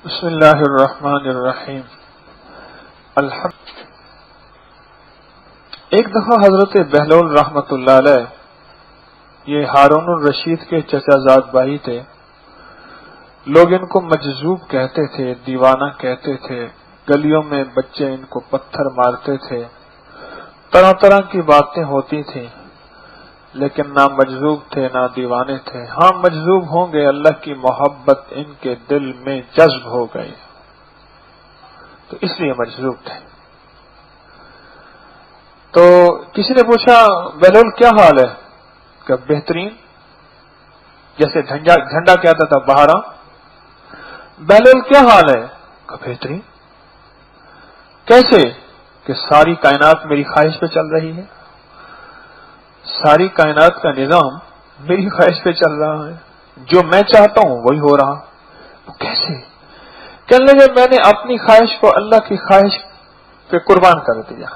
بسم اللہ الرحمن الرحیم۔ ایک دفعہ حضرت بہلول رحمۃ اللہ علیہ، یہ ہارون الرشید کے چچا زاد بھائی تھے، لوگ ان کو مجذوب کہتے تھے، دیوانہ کہتے تھے، گلیوں میں بچے ان کو پتھر مارتے تھے، طرح طرح کی باتیں ہوتی تھیں، لیکن نہ مجذوب تھے نہ دیوانے تھے۔ ہاں مجذوب ہوں گے، اللہ کی محبت ان کے دل میں جذب ہو گئی تو اس لیے مجذوب تھے۔ تو کسی نے پوچھا بہلول کیا حال ہے؟ کہ بہترین، جیسے جھنڈا کہتا تھا بہارا، بہلول کیا حال ہے؟ کہ بہترین۔ کیسے؟ کہ ساری کائنات میری خواہش پہ چل رہی ہے، ساری کائنات کا نظام میری خواہش پہ چل رہا ہے، جو میں چاہتا ہوں وہی ہو رہا۔ کیسے؟ کہنے لگے میں نے اپنی خواہش کو اللہ کی خواہش پہ قربان کر دیا،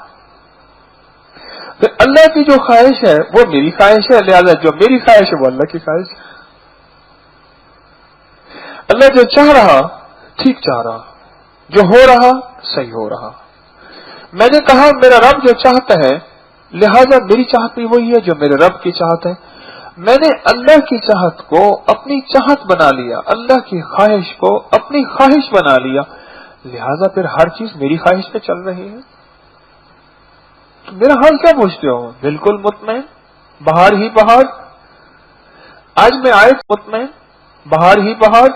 پھر اللہ کی جو خواہش ہے وہ میری خواہش ہے، لہذا جو میری خواہش ہے وہ اللہ کی خواہش ہے۔ اللہ جو چاہ رہا ٹھیک چاہ رہا، جو ہو رہا صحیح ہو رہا۔ میں نے کہا میرا رب جو چاہتا ہے لہذا میری چاہت بھی وہی ہے جو میرے رب کی چاہت ہے۔ میں نے اللہ کی چاہت کو اپنی چاہت بنا لیا، اللہ کی خواہش کو اپنی خواہش بنا لیا، لہذا پھر ہر چیز میری خواہش پہ چل رہی ہے۔ تو میرا حال کیا پوچھتے ہو؟ بالکل مطمئن، بہار ہی بہار۔ آج میں آیت مطمئن، بہار ہی بہار۔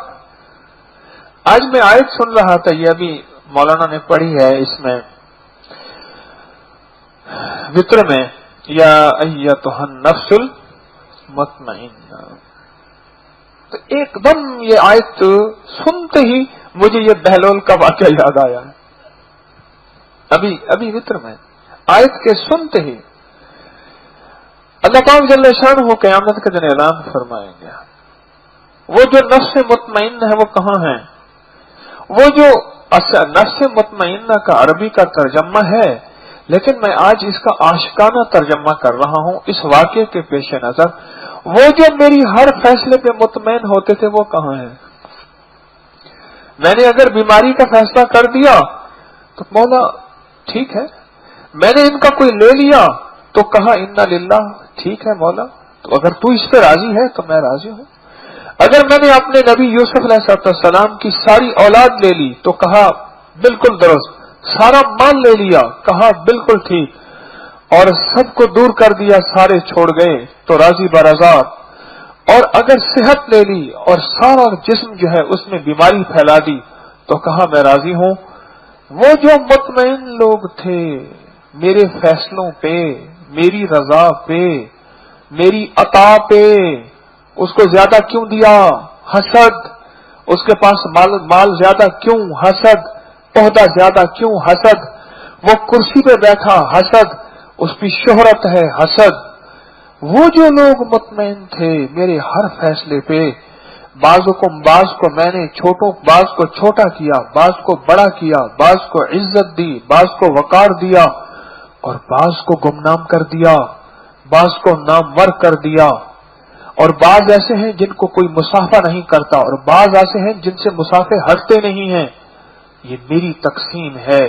آج میں آیت سن رہا تھا، یہ ابھی مولانا نے پڑھی ہے اس میں وطر میں، یا ایتھا النفس المطمئنہ۔ تو ایک دم یہ آیت سنتے ہی مجھے یہ بہلول کا واقعہ یاد آیا ہے۔ ابھی وطر میں آیت کے سنتے ہی اللہ پاک جل شانہ قیامت کے دن اعلان فرمائیں گے، وہ جو نفس مطمئنہ ہے وہ کہاں ہے؟ وہ جو نفس مطمئنہ کا عربی کا ترجمہ ہے، لیکن میں آج اس کا عاشقانہ ترجمہ کر رہا ہوں اس واقعے کے پیش نظر، وہ جو میری ہر فیصلے پہ مطمئن ہوتے تھے وہ کہاں ہیں؟ میں نے اگر بیماری کا فیصلہ کر دیا تو مولا ٹھیک ہے، میں نے ان کا کوئی لے لیا تو کہا انا للہ، ٹھیک ہے مولا، تو اگر تو اس پہ راضی ہے تو میں راضی ہوں۔ اگر میں نے اپنے نبی یوسف علیہ السلام کی ساری اولاد لے لی تو کہا بالکل درست، سارا مال لے لیا، کہا بالکل ٹھیک، اور سب کو دور کر دیا، سارے چھوڑ گئے تو راضی برضا۔ اور اگر صحت لے لی اور سارا جسم جو ہے اس میں بیماری پھیلا دی تو کہا میں راضی ہوں۔ وہ جو مطمئن لوگ تھے میرے فیصلوں پہ، میری رضا پہ، میری عطا پہ، اس کو زیادہ کیوں دیا؟ حسد۔ اس کے پاس مال زیادہ کیوں؟ حسد۔ عہدہ زیادہ کیوں؟ حسد۔ وہ کرسی پہ بیٹھا، حسد۔ اس کی شہرت ہے، حسد۔ وہ جو لوگ مطمئن تھے میرے ہر فیصلے پہ، بعض کو میں نے بعض کو چھوٹا کیا، بعض کو بڑا کیا، بعض کو عزت دی، بعض کو وقار دیا، اور بعض کو گمنام کر دیا، بعض کو نامور کر دیا، اور بعض ایسے ہیں جن کو کوئی مسافہ نہیں کرتا، اور بعض ایسے ہیں جن سے مسافے ہٹتے نہیں ہیں۔ یہ میری تقسیم ہے۔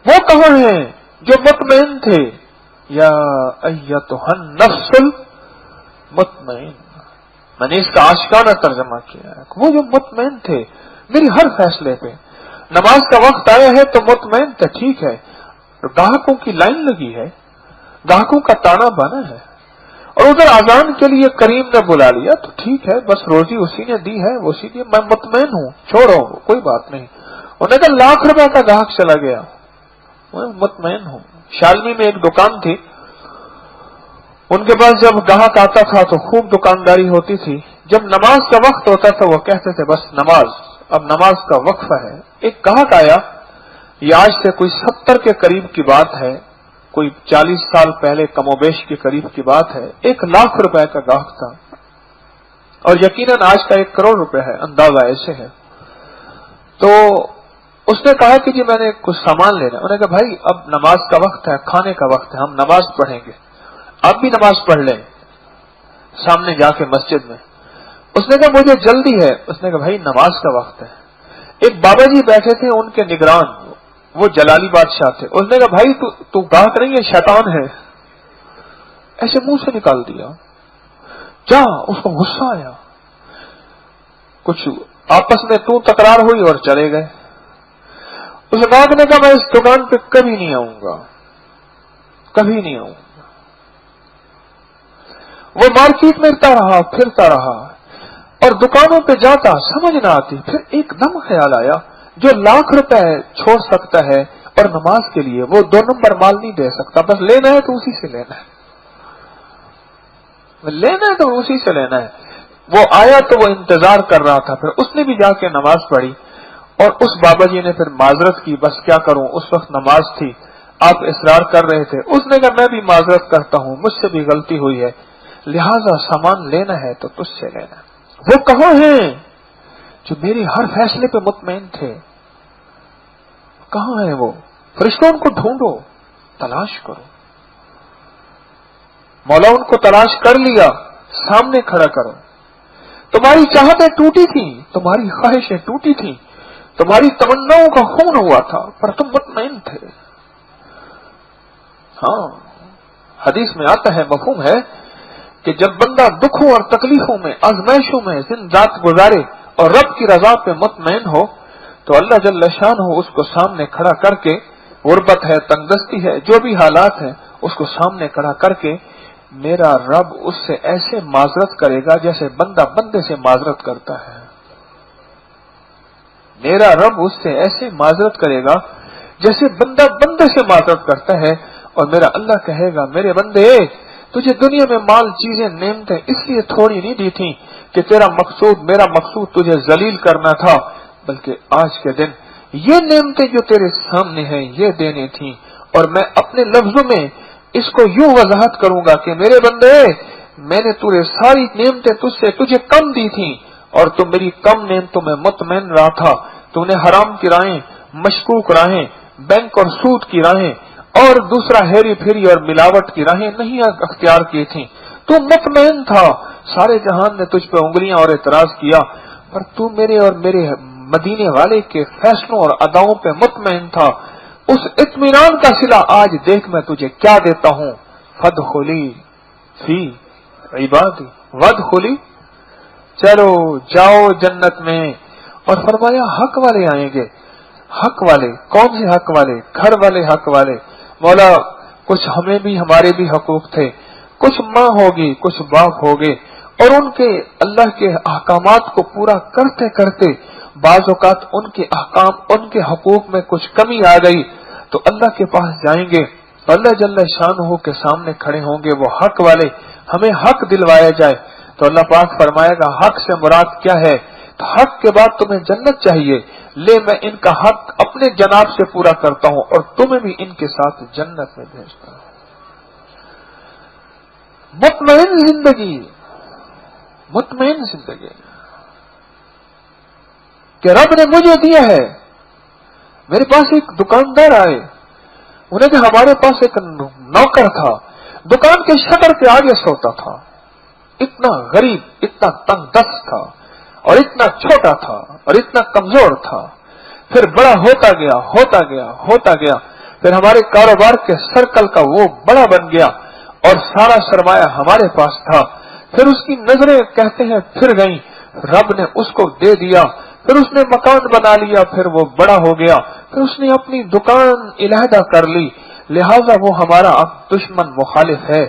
وہ کہاں ہیں جو مطمئن تھے؟ یا ایتھا النفس المطمئن۔ میں نے اس کا عاشقانہ ترجمہ کیا ہے، وہ جو مطمئن تھے میری ہر فیصلے پہ۔ نماز کا وقت آیا ہے تو مطمئن تھے، ٹھیک ہے، گاہکوں کی لائن لگی ہے، گاہکوں کا تانا بانا ہے، اور ادھر اذان کے لیے کریم نے بلا لیا تو ٹھیک ہے، بس روزی اسی نے دی ہے، اسی لیے میں مطمئن ہوں، چھوڑو کوئی بات نہیں۔ انہوں نے کہا لاکھ روپے کا گاہک چلا گیا، میں مطمئن ہوں۔ شالمی میں ایک دکان تھی، ان کے پاس جب گاہک آتا تھا تو خوب دکانداری ہوتی تھی، جب نماز کا وقت ہوتا تھا وہ کہتے تھے بس نماز، اب نماز کا وقفہ ہے۔ ایک گاہک آیا، یہ آج سے کوئی 70 کے قریب کی بات ہے، کوئی 40 سال پہلے کم و بیش کے قریب کی بات ہے، 1 لاکھ روپے کا گاہک تھا، اور یقیناً آج کا 1 کروڑ روپے ہے، اندازہ ایسے ہے۔ تو اس نے کہا کہ جی میں نے کچھ سامان لینا ہے۔ انہوں نے کہا بھائی اب نماز کا وقت ہے، کھانے کا وقت ہے، ہم نماز پڑھیں گے، آپ بھی نماز پڑھ لیں سامنے جا کے مسجد میں۔ اس نے کہا مجھے جلدی ہے۔ اس نے کہا بھائی نماز کا وقت ہے، ایک بابا جی بیٹھے تھے، ان کے نگران وہ جلالی بادشاہ تھے. اس نے کہا بھائی تو گاہک نہیں ہے، شیطان ہے. ایسے منہ سے نکال دیا. جا. اس کو غصہ آیا، کچھ آپس میں تو تکرار ہوئی اور چلے گئے. اس گاہک نے کہا میں اس دکان پہ کبھی نہیں آؤں گا، کبھی نہیں آؤں گا. وہ مارکیٹ میں پھرتا رہا اور دکانوں پہ جاتا، سمجھ نہ آتی. پھر ایک دم خیال آیا جو لاکھ روپے چھوڑ سکتا ہے اور نماز کے لیے وہ 2 نمبر مال نہیں دے سکتا، بس لینا ہے تو اسی سے لینا ہے، لینا ہے تو اسی سے لینا ہے. وہ آیا تو وہ انتظار کر رہا تھا. پھر اس نے بھی جا کے نماز پڑھی اور اس بابا جی نے پھر معذرت کی، بس کیا کروں اس وقت نماز تھی، آپ اصرار کر رہے تھے. اس نے کہا میں بھی معذرت کرتا ہوں، مجھ سے بھی غلطی ہوئی ہے، لہذا سامان لینا ہے تو تجھ سے لینا ہے. وہ کہاں ہیں جو میرے ہر فیصلے پہ مطمئن تھے؟ کہاں ہیں وہ؟ فرشتوں ان کو ڈھونڈو، تلاش کرو. مولا ان کو تلاش کر لیا، سامنے کھڑا کرو. تمہاری چاہتیں ٹوٹی تھیں، تمہاری خواہشیں ٹوٹی تھیں، تمہاری تمناؤں کا خون ہوا تھا، پر تم مطمئن تھے. ہاں، حدیث میں آتا ہے، مفہوم ہے کہ جب بندہ دکھوں اور تکلیفوں میں، آزمائشوں میں دن رات گزارے اور رب کی رضا پہ مطمئن ہو تو اللہ جل شانہ اس کو سامنے کھڑا کر کے، غربت ہے، تنگدستی ہے، جو بھی حالات ہیں، اس کو سامنے کھڑا کر کے میرا رب اس سے ایسے معذرت کرے گا جیسے بندہ بندے سے معذرت کرتا ہے. میرا رب اس سے ایسے معذرت کرے گا جیسے بندہ بندے سے معذرت کرتا ہے. اور میرا اللہ کہے گا میرے بندے تجھے دنیا میں مال، چیزیں، نعمتیں اس لیے تھوڑی نہیں دی تھی کہ میرا مقصود تجھے ذلیل کرنا تھا، بلکہ آج کے دن یہ نعمتیں جو تیرے سامنے ہیں یہ دینی تھیں. اور میں اپنے لفظوں میں اس کو یوں وضاحت کروں گا کہ میرے بندے میں نے تجھے ساری نعمتیں تجھے کم دی تھیں اور تم میری کم نعمتوں میں مطمئن رہا تھا. تم نے حرام کی راہیں، مشکوک راہیں، بینک اور سود کی راہیں اور دوسرا ہیری پھیری اور ملاوٹ کی راہیں نہیں اختیار کی تھی. تو مطمئن تھا، سارے جہان نے تجھ پہ انگلیاں اور اعتراض کیا، پر تو میرے اور میرے مدینے والے کے فیصلوں اور اداؤں پہ مطمئن تھا. اس اطمینان کا صلہ آج دیکھ میں تجھے کیا دیتا ہوں. فادخلی فی عبادی وادخلی، چلو جاؤ جنت میں. اور فرمایا حق والے آئیں گے. حق والے کون سے حق والے؟ گھر والے حق والے. مولا کچھ ہمیں بھی، ہمارے بھی حقوق تھے، کچھ ماں ہوگی، کچھ باپ ہوگے، اور ان کے اللہ کے احکامات کو پورا کرتے کرتے بعض اوقات ان کے احکام، ان کے حقوق میں کچھ کمی آ گئی تو اللہ کے پاس جائیں گے، اللہ جل شانہ کے سامنے کھڑے ہوں گے وہ حق والے، ہمیں حق دلوایا جائے. تو اللہ پاک فرمائے گا حق سے مراد کیا ہے؟ تو حق کے بعد تمہیں جنت چاہیے، لے میں ان کا حق اپنے جناب سے پورا کرتا ہوں اور تمہیں بھی ان کے ساتھ جنت میں بھیجتا ہوں. مطمئن زندگی، مطمئن زندگی کہ رب نے مجھے دیا ہے. میرے پاس ایک دکاندار آئے، انہیں کہ ہمارے پاس ایک نوکر تھا، دکان کے شٹر کے آگے سوتا تھا، اتنا غریب، اتنا تنگ دست تھا اور اتنا چھوٹا تھا اور اتنا کمزور تھا. پھر بڑا ہوتا گیا ہوتا گیا ہوتا گیا، پھر ہمارے کاروبار کے سرکل کا وہ بڑا بن گیا اور سارا سرمایہ ہمارے پاس تھا. پھر اس کی نظریں کہتے ہیں پھر گئیں، رب نے اس کو دے دیا، پھر اس نے مکان بنا لیا، پھر وہ بڑا ہو گیا، پھر اس نے اپنی دکان علیحدہ کر لی، لہذا وہ ہمارا اب دشمن مخالف ہے.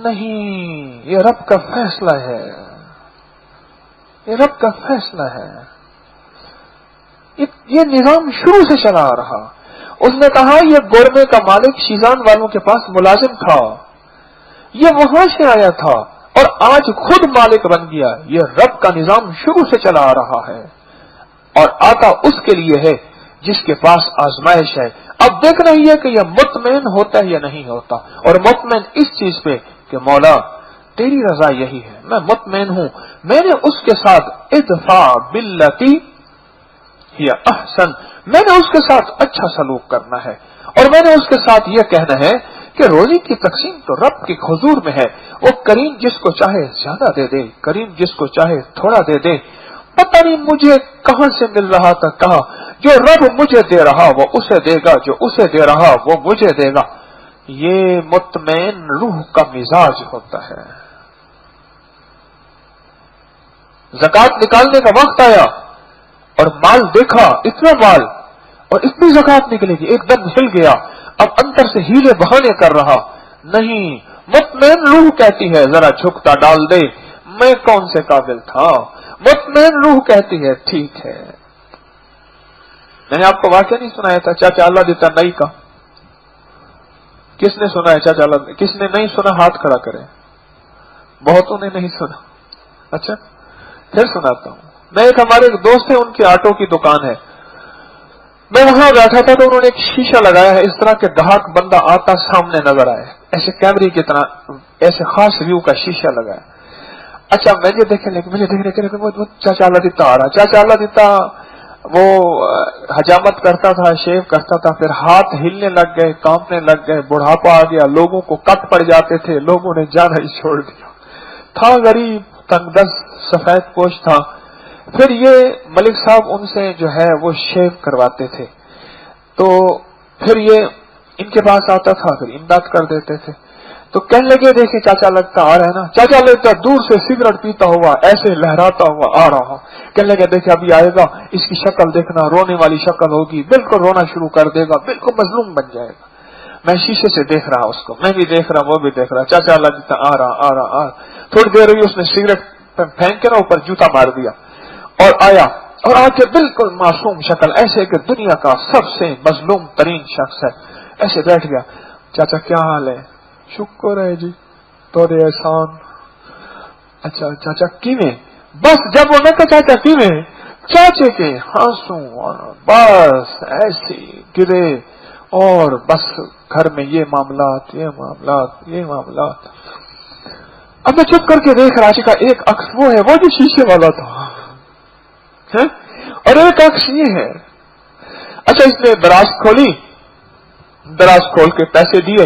نہیں، یہ رب کا فیصلہ ہے، یہ رب کا فیصلہ ہے. یہ نظام شروع سے چلا آ رہا. اس نے کہا یہ گورمے کا مالک شیزان والوں کے پاس ملازم تھا، یہ وہاں سے آیا تھا اور آج خود مالک بن گیا. یہ رب کا نظام شروع سے چلا آ رہا ہے اور آتا اس کے لیے ہے جس کے پاس آزمائش ہے. اب دیکھنا ہی ہے کہ یہ مطمئن ہوتا ہے یا نہیں ہوتا، اور مطمئن اس چیز پہ کہ مولا تیری رضا یہی ہے، میں مطمئن ہوں، میں نے اس کے ساتھ ادفع باللتی ہی احسن، میں نے اس کے ساتھ اچھا سلوک کرنا ہے، اور میں نے اس کے ساتھ یہ کہنا ہے کہ روزی کی تقسیم تو رب کی حضور میں ہے. وہ کریم جس کو چاہے زیادہ دے دے، کریم جس کو چاہے تھوڑا دے دے. پتہ نہیں مجھے کہاں سے مل رہا تھا، کہا جو رب مجھے دے رہا وہ اسے دے گا، جو اسے دے رہا وہ مجھے دے گا۔ یہ مطمئن روح کا مزاج ہوتا ہے۔ زکات نکالنے کا وقت آیا اور مال دیکھا، اتنا مال اور اتنی زکات نکلے گی، ایک دم ہل گیا، اب اندر سے ہیلے بہانے کر رہا، نہیں، مطمئن روح کہتی ہے ذرا جھکتا ڈال دے، میں کون سے قابل تھا۔ مطمئن روح کہتی ہے ٹھیک ہے۔ میں نے آپ کو واقعہ نہیں سنایا تھا چاچا اللہ دیتا نئی کا؟ کس نے سنا ہے چاچا اللہ؟ کس نے نہیں سنا ہاتھ کھڑا کرے؟ بہتوں نے نہیں سنا۔ اچھا پھر سناتا ہوں۔ میں ایک ہمارے ایک دوست ہیں، ان کی آٹو کی دکان ہے، میں وہاں بیٹھا تھا تو انہوں نے ایک شیشہ لگایا ہے، اس طرح کے گاہک بندہ آتا سامنے نظر آئے، ایسے کیمرے کی طرح ایسے خاص ویو کا شیشہ لگایا۔ اچھا مجھے دیکھنے کے وہ چاچا اللہ دیتا آ رہا، چاچا اللہ دیتا وہ حجامت کرتا تھا، شیو کرتا تھا، پھر ہاتھ ہلنے لگ گئے، کانپنے لگ گئے، بڑھاپا آ گیا، لوگوں کو کٹ پڑ جاتے تھے، لوگوں نے جانا ہی چھوڑ دیا، تھا غریب، تنگ دست، سفید پوش تھا۔ پھر یہ ملک صاحب ان سے جو ہے وہ شیو کرواتے تھے، تو پھر یہ ان کے پاس آتا تھا، پھر امداد کر دیتے تھے۔ تو کہنے لگے دیکھیں چاچا لگتا آ رہا ہے نا، چاچا لگتا دور سے سگریٹ پیتا ہوا ایسے لہراتا ہوا آ رہا، کہنے لگے دیکھیں ابھی آئے گا، اس کی شکل دیکھنا، رونے والی شکل ہوگی، بالکل رونا شروع کر دے گا، بالکل مظلوم بن جائے گا۔ میں شیشے سے دیکھ رہا اس کو، میں بھی دیکھ رہا، وہ بھی دیکھ رہا، چاچا لگتا آ رہا، تھوڑی دیر ہوئی، اس نے سگریٹ پھینک کے نا اوپر جوتا مار دیا اور آیا، اور آ کے بالکل معصوم شکل، ایسے کہ دنیا کا سب سے مظلوم ترین شخص ہے، ایسے بیٹھ گیا۔ چاچا کیا حال ہے؟ شکر ہے جی تورے احسان۔ اچھا چاچا کیویں؟ بس جب وہ نہ کہ چاچا کیویں، چاچے کے ہانسو بس ایسے گرے، اور بس گھر میں یہ معاملات یہ معاملات یہ معاملات۔ اب میں چپ کر کے دیکھ رہا کا ایک عکس وہ ہے، وہ جو شیشے والا تھا، اور ایک عکس یہ ہے۔ اچھا اس نے دراز کھولی، دراز کھول کے پیسے دیے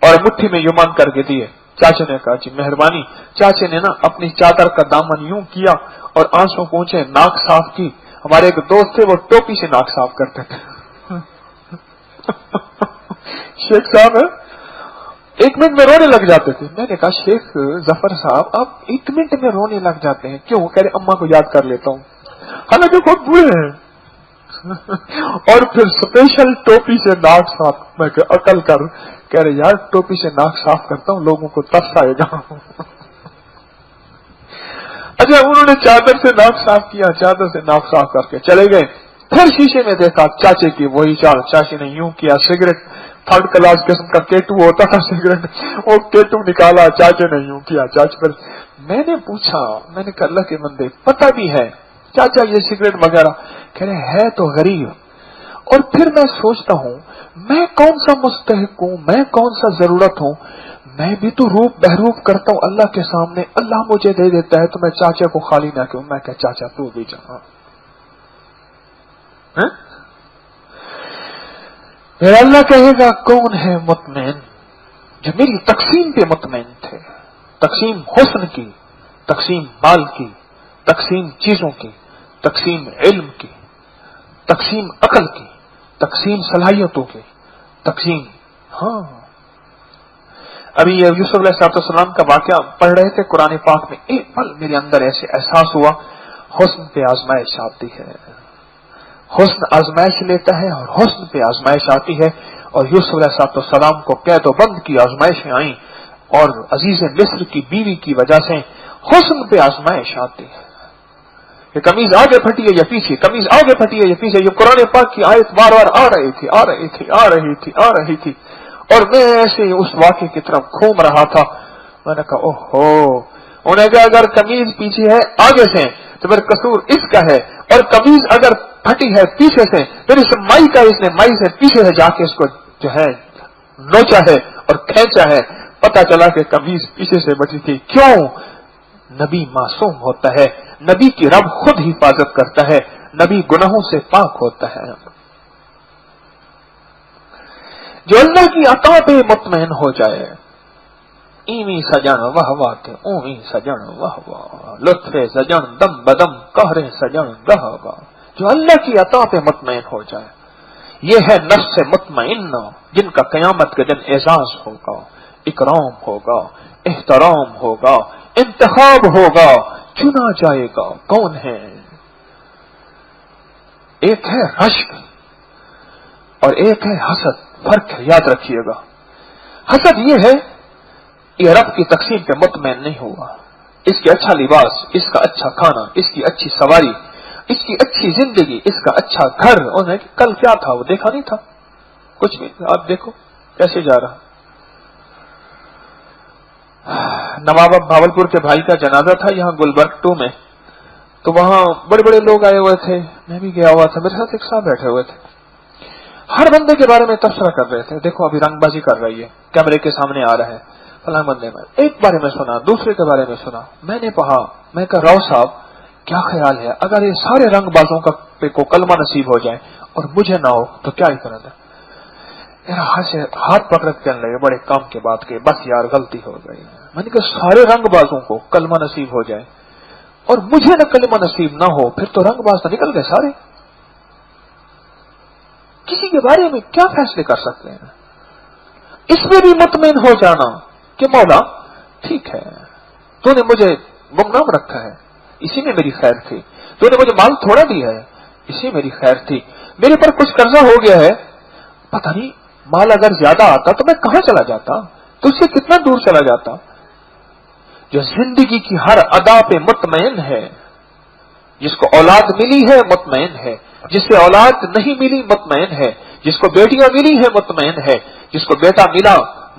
اور مٹھی میں یومان کر کے دیے۔ چاچے نے کہا جی مہربانی۔ چاچے نے نا اپنی چادر کا دامن یوں کیا اور آنسو پہنچے، ناک صاف کی۔ ہمارے ایک دوست تھے وہ ٹوپی سے ناک صاف کرتے تھے۔ شیخ صاحب ایک منٹ میں رونے لگ جاتے تھے۔ میں نے کہا شیخ ظفر صاحب آپ ایک منٹ میں رونے لگ جاتے ہیں کیوں؟ کہہ رہے اماں کو یاد کر لیتا ہوں، حالانکہ بہت بوڑھے ہیں۔ اور پھر اسپیشل ٹوپی سے ناک صاف، میں کہ عقل کر، کہہ رہے یار ٹوپی سے ناک صاف کرتا ہوں لوگوں کو ترس آئے گا۔ اچھا انہوں نے چادر سے ناک صاف کیا، چادر سے ناک صاف کر کے چلے گئے۔ پھر شیشے میں دیکھا چاچے کی وہی چال، چاچے نے یوں کیا، سگریٹ تھرڈ کلاس قسم کا کیٹو ہوتا تھا سگریٹ، وہ کیٹو نکالا، چاچے نے یوں کیا، چاچے پر۔ میں نے پوچھا، میں نے کہا اللہ کے بندے پتہ بھی ہے چاچا یہ سگریٹ وغیرہ؟ کہہ رہے ہے تو غریب۔ اور پھر میں سوچتا ہوں میں کون سا مستحق ہوں، میں کون سا ضرورت ہوں، میں بھی تو روپ بہروپ کرتا ہوں اللہ کے سامنے، اللہ مجھے دے دیتا ہے تو میں چاچا کو خالی نہ کیوں؟ میں کہ چاچا تو بھی جا۔ میرا اللہ کہے گا کون ہے مطمئن جو میری تقسیم پہ مطمئن تھے، تقسیم حسن کی، تقسیم مال کی، تقسیم چیزوں کی، تقسیم علم کی، تقسیم عقل کی، تقسیم صلاحیتوں کی، تقسیم۔ ہاں ابھی یہ یوسف علیہ السلام کا واقعہ پڑھ رہے تھے قرآن پاک میں، ایک پل میرے اندر ایسے احساس ہوا حسن پہ آزمائش آتی ہے، حسن آزمائش لیتا ہے اور حسن پہ آزمائش آتی ہے، اور یوسف علیہ السلام کو قید و بند کی آزمائشیں آئیں، اور عزیز مصر کی بیوی کی وجہ سے حسن پہ آزمائش آتی ہے کہ قمیض آگے پھٹی ہے یا پیچھے، قمیض آگے پھٹی ہے یا پیچھے۔ یہ قرآن پاک کی آیت بار بار آ رہی تھی، اور میں ایسے اس واقعے کی طرف گھوم رہا تھا۔ میں نے کہا اوہو، انہوں نے کہا اگر قمیض پیچھے ہے آگے سے تو پھر قصور اس کا ہے، اور قمیض اگر پھٹی ہے پیچھے سے پھر اس مائی کا، اس نے مائی سے پیچھے سے جا کے اس کو جو ہے نوچا ہے اور کھینچا ہے۔ پتہ چلا کہ قمیض پیچھے سے بٹی تھی۔ کیوں؟ نبی معصوم ہوتا ہے، نبی کی رب خود حفاظت کرتا ہے، نبی گناہوں سے پاک ہوتا ہے۔ جو اللہ کی عطا پہ مطمئن ہو جائے، ایویں سجن واہ واہ تے اوویں سجن واہ واہ، لطف سجن دم بدم قہر سجن گہ گہ، جو اللہ کی عطا پہ مطمئن ہو جائے، یہ ہے نفس مطمئنہ جن کا قیامت کے دن اعزاز ہوگا، اکرام ہوگا، احترام ہوگا، انتخاب ہوگا، چنا جائے گا۔ کون ہے؟ ایک ہے رشک اور ایک ہے حسد، فرق ہے، یاد رکھیے گا۔ حسد یہ ہے یہ رب کی تقسیم پہ مطمئن نہیں ہوا، اس کے اچھا لباس، اس کا اچھا کھانا، اس کی اچھی سواری، اس کی اچھی زندگی، اس کا اچھا گھر، انہیں کل کیا تھا وہ دیکھا نہیں تھا، کچھ نہیں، آپ دیکھو کیسے جا رہا۔ نواب بھاولپور کے بھائی کا جنازہ تھا یہاں گلبرگ 2 میں، تو وہاں بڑے بڑے لوگ آئے ہوئے تھے، میں بھی گیا ہوا تھا، میرے ساتھ ایک صاحب بیٹھے ہوئے تھے، ہر بندے کے بارے میں تبصرہ کر رہے تھے، دیکھو ابھی رنگ بازی کر رہی ہے، کیمرے کے سامنے آ رہا ہے فلاں بندے میں، ایک بارے میں سنا، دوسرے کے بارے میں سنا، میں نے کہا، میں کہا راؤ صاحب کیا خیال ہے اگر یہ سارے رنگ بازوں کا کو کلمہ نصیب ہو جائے اور مجھے نہ ہو تو کیا ہی کرنا ہے؟ میرا ہاتھ پکڑ کے کہنے لگے، بڑے کام کی بات کی، بس یار غلطی ہو گئی، میں نے کہا سارے رنگ بازوں کو کلمہ نصیب ہو جائے اور مجھے نہ کلمہ نصیب نہ ہو، پھر تو رنگ باز تو نکل گئے سارے، کسی کے بارے میں کیا فیصلے کر سکتے ہیں؟ اس میں بھی مطمئن ہو جانا کہ مولا ٹھیک ہے، تو نے مجھے گمنام رکھا ہے، اسی میں میری خیر تھی، تو نے مجھے مال تھوڑا دیا ہے، اسی میری خیر تھی، میرے پر کچھ قرضہ ہو گیا ہے، پتہ نہیں مال اگر زیادہ آتا تو میں کہاں چلا جاتا، تو اس سے کتنا دور چلا جاتا۔ جو زندگی کی ہر ادا پہ مطمئن ہے، جس کو اولاد ملی ہے مطمئن ہے، جس سے اولاد نہیں ملی مطمئن ہے، جس کو بیٹیاں ملی ہے مطمئن ہے، جس کو بیٹا ملا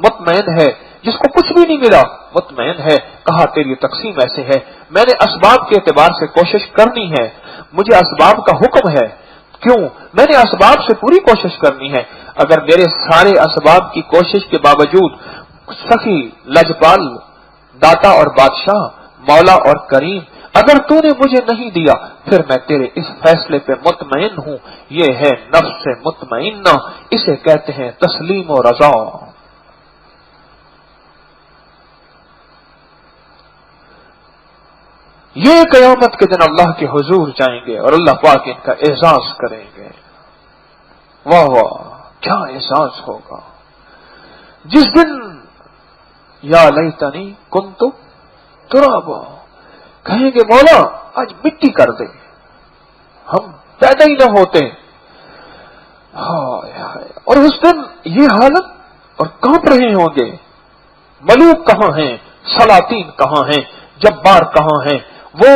مطمئن ہے، جس کو کچھ بھی نہیں ملا مطمئن ہے، کہا تیری تقسیم ایسے ہے، میں نے اسباب کے اعتبار سے کوشش کرنی ہے، مجھے اسباب کا حکم ہے، کیوں؟ میں نے اسباب سے پوری کوشش کرنی ہے، اگر میرے سارے اسباب کی کوشش کے باوجود سخی لجپال داتا اور بادشاہ مولا اور کریم اگر تو نے مجھے نہیں دیا، پھر میں تیرے اس فیصلے پہ مطمئن ہوں، یہ ہے نفس مطمئنہ، اسے کہتے ہیں تسلیم و رضا۔ یہ قیامت کے دن اللہ کے حضور جائیں گے اور اللہ پاک ان کا اعزاز کریں گے، واہ واہ کیا اعزاز ہوگا جس دن یا لیتنی کنت ترابا، کہیں گے مولا آج مٹی کر دے، ہم پیدا ہی نہ ہوتے، ہائے ہائے، اور اس دن یہ حالت اور کانپ رہے ہوں گے، ملوک کہاں ہیں، سلاطین کہاں ہیں، جبار کہاں ہیں، وہ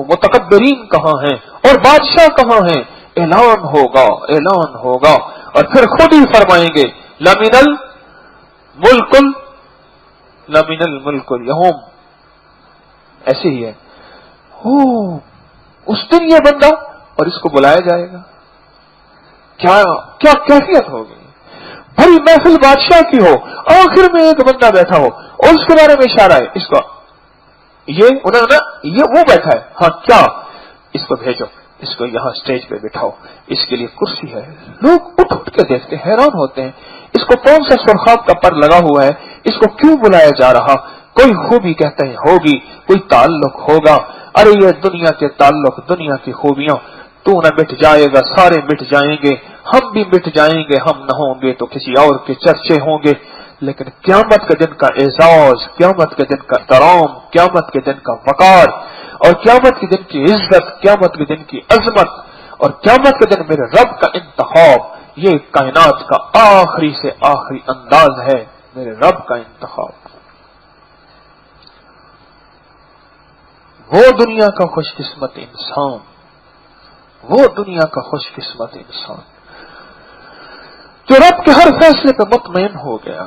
متکبرین کہاں ہیں اور بادشاہ کہاں ہیں، اعلان ہوگا، اعلان ہوگا، اور پھر خود ہی فرمائیں گے لمن الملک اليوم، ایسے ہی ہے، اس دن یہ بندہ، اور اس کو بلایا جائے گا، کیا کیفیت ہوگی، بھری محفل بادشاہ کی ہو، آخر میں ایک بندہ بیٹھا ہو اور اس کے بارے میں اشارہ ہے، اس کا یہ وہ بیٹھا ہے، ہاں کیا، اس کو بھیجو، اس کو یہاں سٹیج پہ بٹھاؤ، اس کے لیے کرسی ہے، لوگ اٹھ اٹھ کے دیکھتے حیران ہوتے ہیں، اس کو کون سا سرخاب کا پر لگا ہوا ہے، اس کو کیوں بلایا جا رہا، کوئی خوبی کہتے ہیں ہوگی، کوئی تعلق ہوگا، ارے یہ دنیا کے تعلق، دنیا کی خوبیاں، تو نہ مٹ جائے گا، سارے مٹ جائیں گے، ہم بھی مٹ جائیں گے، ہم نہ ہوں گے تو کسی اور کے چرچے ہوں گے، لیکن قیامت کے دن کا اعزاز، قیامت کے دن کا احترام، قیامت کے دن کا وقار، اور قیامت کے دن کی عزت، قیامت کے دن کی عظمت، اور قیامت کے دن میرے رب کا انتخاب، یہ کائنات کا آخری سے آخری انداز ہے، میرے رب کا انتخاب۔ وہ دنیا کا خوش قسمت انسان، وہ دنیا کا خوش قسمت انسان جو رب کے ہر فیصلے پہ مطمئن ہو گیا،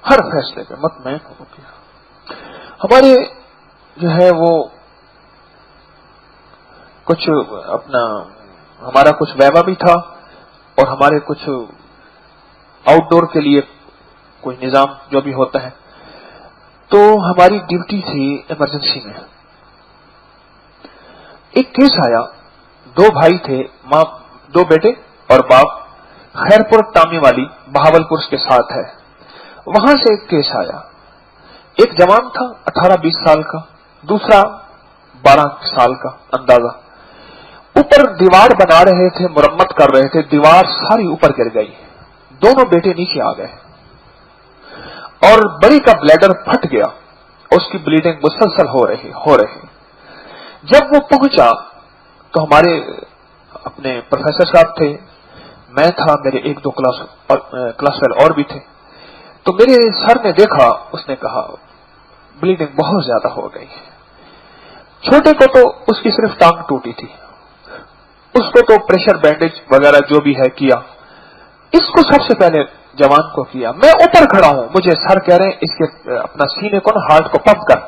ہر فیصلے پہ مطمئن ہو گیا۔ ہمارے جو ہے وہ کچھ ہمارا کچھ ویوا بھی تھا اور ہمارے کچھ آؤٹ ڈور کے لیے کوئی نظام جو بھی ہوتا ہے، تو ہماری ڈیوٹی تھی ایمرجنسی میں، ایک کیس آیا، 2 بھائی تھے، ماں 2 بیٹے اور باپ، خیرپور ٹامی والی بہاولپور کے ساتھ ہے، وہاں سے ایک کیس آیا. ایک جوان تھا 18-20 سال کا, دوسرا 12 سال کا اندازہ. اوپر دیوار بنا رہے تھے, مرمت کر رہے تھے, دیوار ساری اوپر گر گئی, دونوں بیٹے نیچے آ گئے اور بڑی کا بلیڈر پھٹ گیا, اس کی بلیڈنگ مسلسل ہو رہی. جب وہ پہنچا تو ہمارے اپنے پروفیسر صاحب تھے, میں تھا, میرے 1-2 کلاس فیل اور بھی تھے. تو میرے سر نے دیکھا, اس نے کہا بلیڈنگ بہت زیادہ ہو گئی ہے. چھوٹے کو تو اس کی صرف ٹانگ ٹوٹی تھی, اس کو تو پریشر بینڈیج وغیرہ جو بھی ہے کیا. اس کو سب سے پہلے جوان کو کیا. میں اوپر کھڑا ہوں, مجھے سر کہہ رہے ہیں اس کے اپنا سینے کو نا ہارٹ کو پمپ کر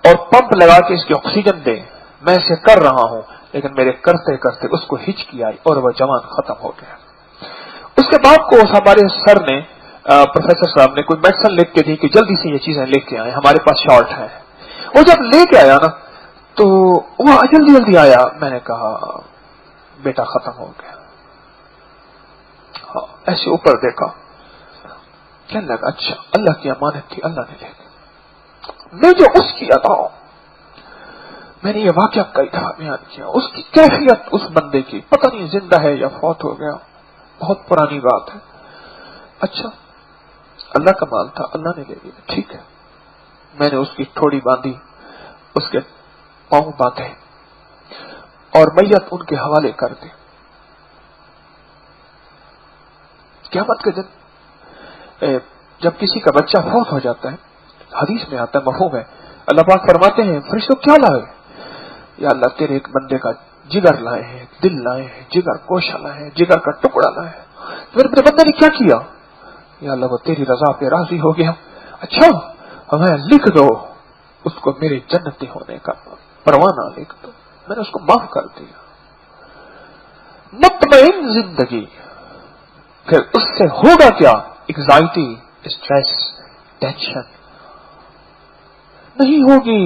اور پمپ لگا کے اس کی آکسیجن دے. میں اسے کر رہا ہوں, لیکن میرے کرتے کرتے اس کو ہچکی آئی اور وہ جوان ختم ہو گیا. اس کے بعد کو ہمارے سر نے, پروفیسر صاحب نے کوئی میڈیسن لکھ کے دی کہ جلدی سے یہ چیزیں لے کے آئے, ہمارے پاس شارٹ ہے. وہ جب لے کے آیا نا تو وہ جلدی آیا. میں نے کہا بیٹا ختم ہو گیا. ایسے اوپر دیکھا, کہنے لگا اچھا اللہ کی امانت تھی, اللہ نے لے لی. میں جو اس کی ادا ہوں, میں نے یہ واقعہ کئی دفعہ بیان کیا, اس کی کیفیت اس بندے کی پتہ نہیں زندہ ہے یا فوت ہو گیا, بہت پرانی بات ہے. اچھا اللہ کا مال تھا, اللہ نے لے لیا, ٹھیک ہے. میں نے اس کی ٹھوڑی باندھی, اس کے پاؤں باندھے اور میت ان کے حوالے کر دی. قیامت کے دن جب کسی کا بچہ فوت ہو جاتا ہے, حدیث میں آتا ہے, مفہوم ہے, اللہ پاک فرماتے ہیں فرشتوں کیا لائے؟ یا اللہ تیرے ایک بندے کا جگر لائے ہیں, دل لائے ہیں, جگر گوشہ لائے ہیں, جگر کا ٹکڑا لائے ہیں. میرے بندے نے کیا کیا؟ یا اللہ وہ تیری رضا پہ راضی ہو گیا. اچھا ہمیں لکھ دو اس کو میرے جنتی ہونے کا پروانہ لکھ دو. میں نے اس کو معاف کر دیا. مطمئن زندگی. پھر اس سے ہوگا کیا؟ ایگزائٹی, اسٹریس, ٹینشن نہیں ہوگی.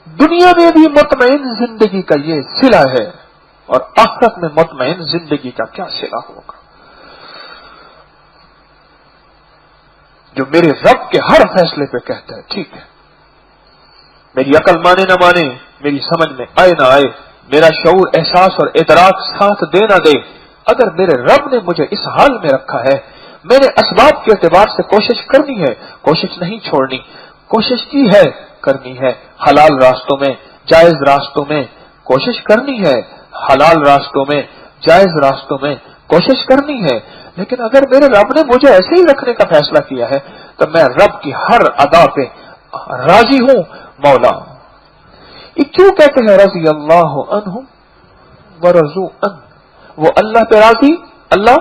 دنیا میں بھی مطمئن زندگی کا یہ صلہ ہے, اور آخرت میں مطمئن زندگی کا کیا صلہ ہوگا. جو میرے رب کے ہر فیصلے پہ کہتا ہے ٹھیک ہے, میری عقل مانے نہ مانے, میری سمجھ میں آئے نہ آئے, میرا شعور احساس اور ادراک ساتھ دے نہ دے, اگر میرے رب نے مجھے اس حال میں رکھا ہے, میں نے اسباب کے اعتبار سے کوشش کرنی ہے, کوشش نہیں چھوڑنی. کوشش کی ہے, کرنی ہے, حلال راستوں میں, جائز راستوں میں کوشش کرنی ہے, حلال راستوں میں, جائز راستوں میں کوشش کرنی ہے. لیکن اگر میرے رب نے مجھے ایسے ہی رکھنے کا فیصلہ کیا ہے تو میں رب کی ہر ادا پہ راضی ہوں. مولا یہ کیوں کہتے ہیں رضی اللہ عنہم ورضوا عنہ, وہ اللہ پہ راضی, اللہ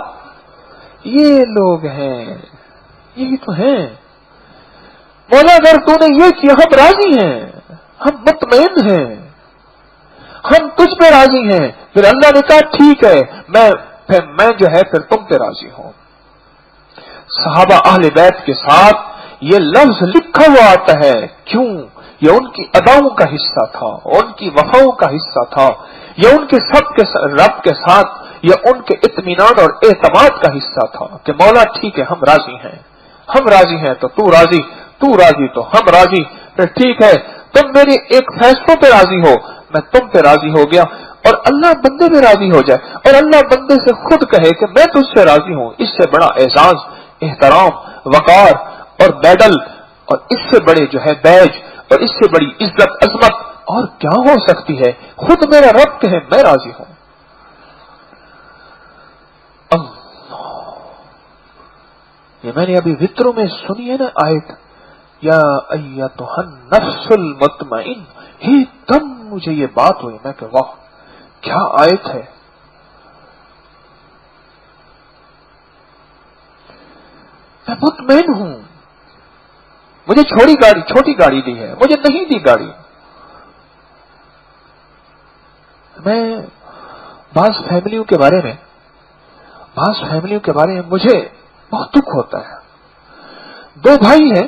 یہ لوگ ہیں, یہی تو ہیں. مولا اگر تو نے یہ کیا ہم راضی ہیں, ہم مطمئن ہیں, ہم تجھ پہ راضی ہیں. پھر اللہ نے کہا ٹھیک ہے, میں جو ہے پھر تم پہ راضی ہوں. صحابہ اہل بیت کے ساتھ یہ لفظ لکھا ہوا آتا ہے. کیوں؟ یہ ان کی اداؤں کا حصہ تھا, ان کی وفاؤں کا حصہ تھا, یہ ان کے سب کے رب کے ساتھ یہ ان کے اطمینان اور اعتماد کا حصہ تھا کہ مولا ٹھیک ہے ہم راضی ہیں, ہم راضی ہیں تو تو راضی, تو راضی تو ہم راضی. پھر ٹھیک ہے تم میری ایک فیصلوں پہ راضی ہو, میں تم پہ راضی ہو گیا. اور اللہ بندے پہ راضی ہو جائے اور اللہ بندے سے خود کہے کہ میں تجھ سے راضی ہوں, اس سے بڑا اعزاز, احترام, وقار اور میڈل, اور اس سے بڑے جو ہے بیج, اور اس سے بڑی عزت عظمت اور کیا ہو سکتی ہے. خود میرا رب کہے میں راضی ہوں. یہ میں نے ابھی وطروں میں سنی ہے نا آیت, یا ایتھا النفس المطمئن, ہی تم مجھے یہ بات ہوئی, میں کہ واہ کیا آیت ہے. میں مطمئن ہوں, مجھے چھوٹی گاڑی دی ہے, مجھے نہیں دی گاڑی. میں بعض فیملیوں کے بارے میں مجھے بہت دکھ ہوتا ہے. 2 بھائی ہیں,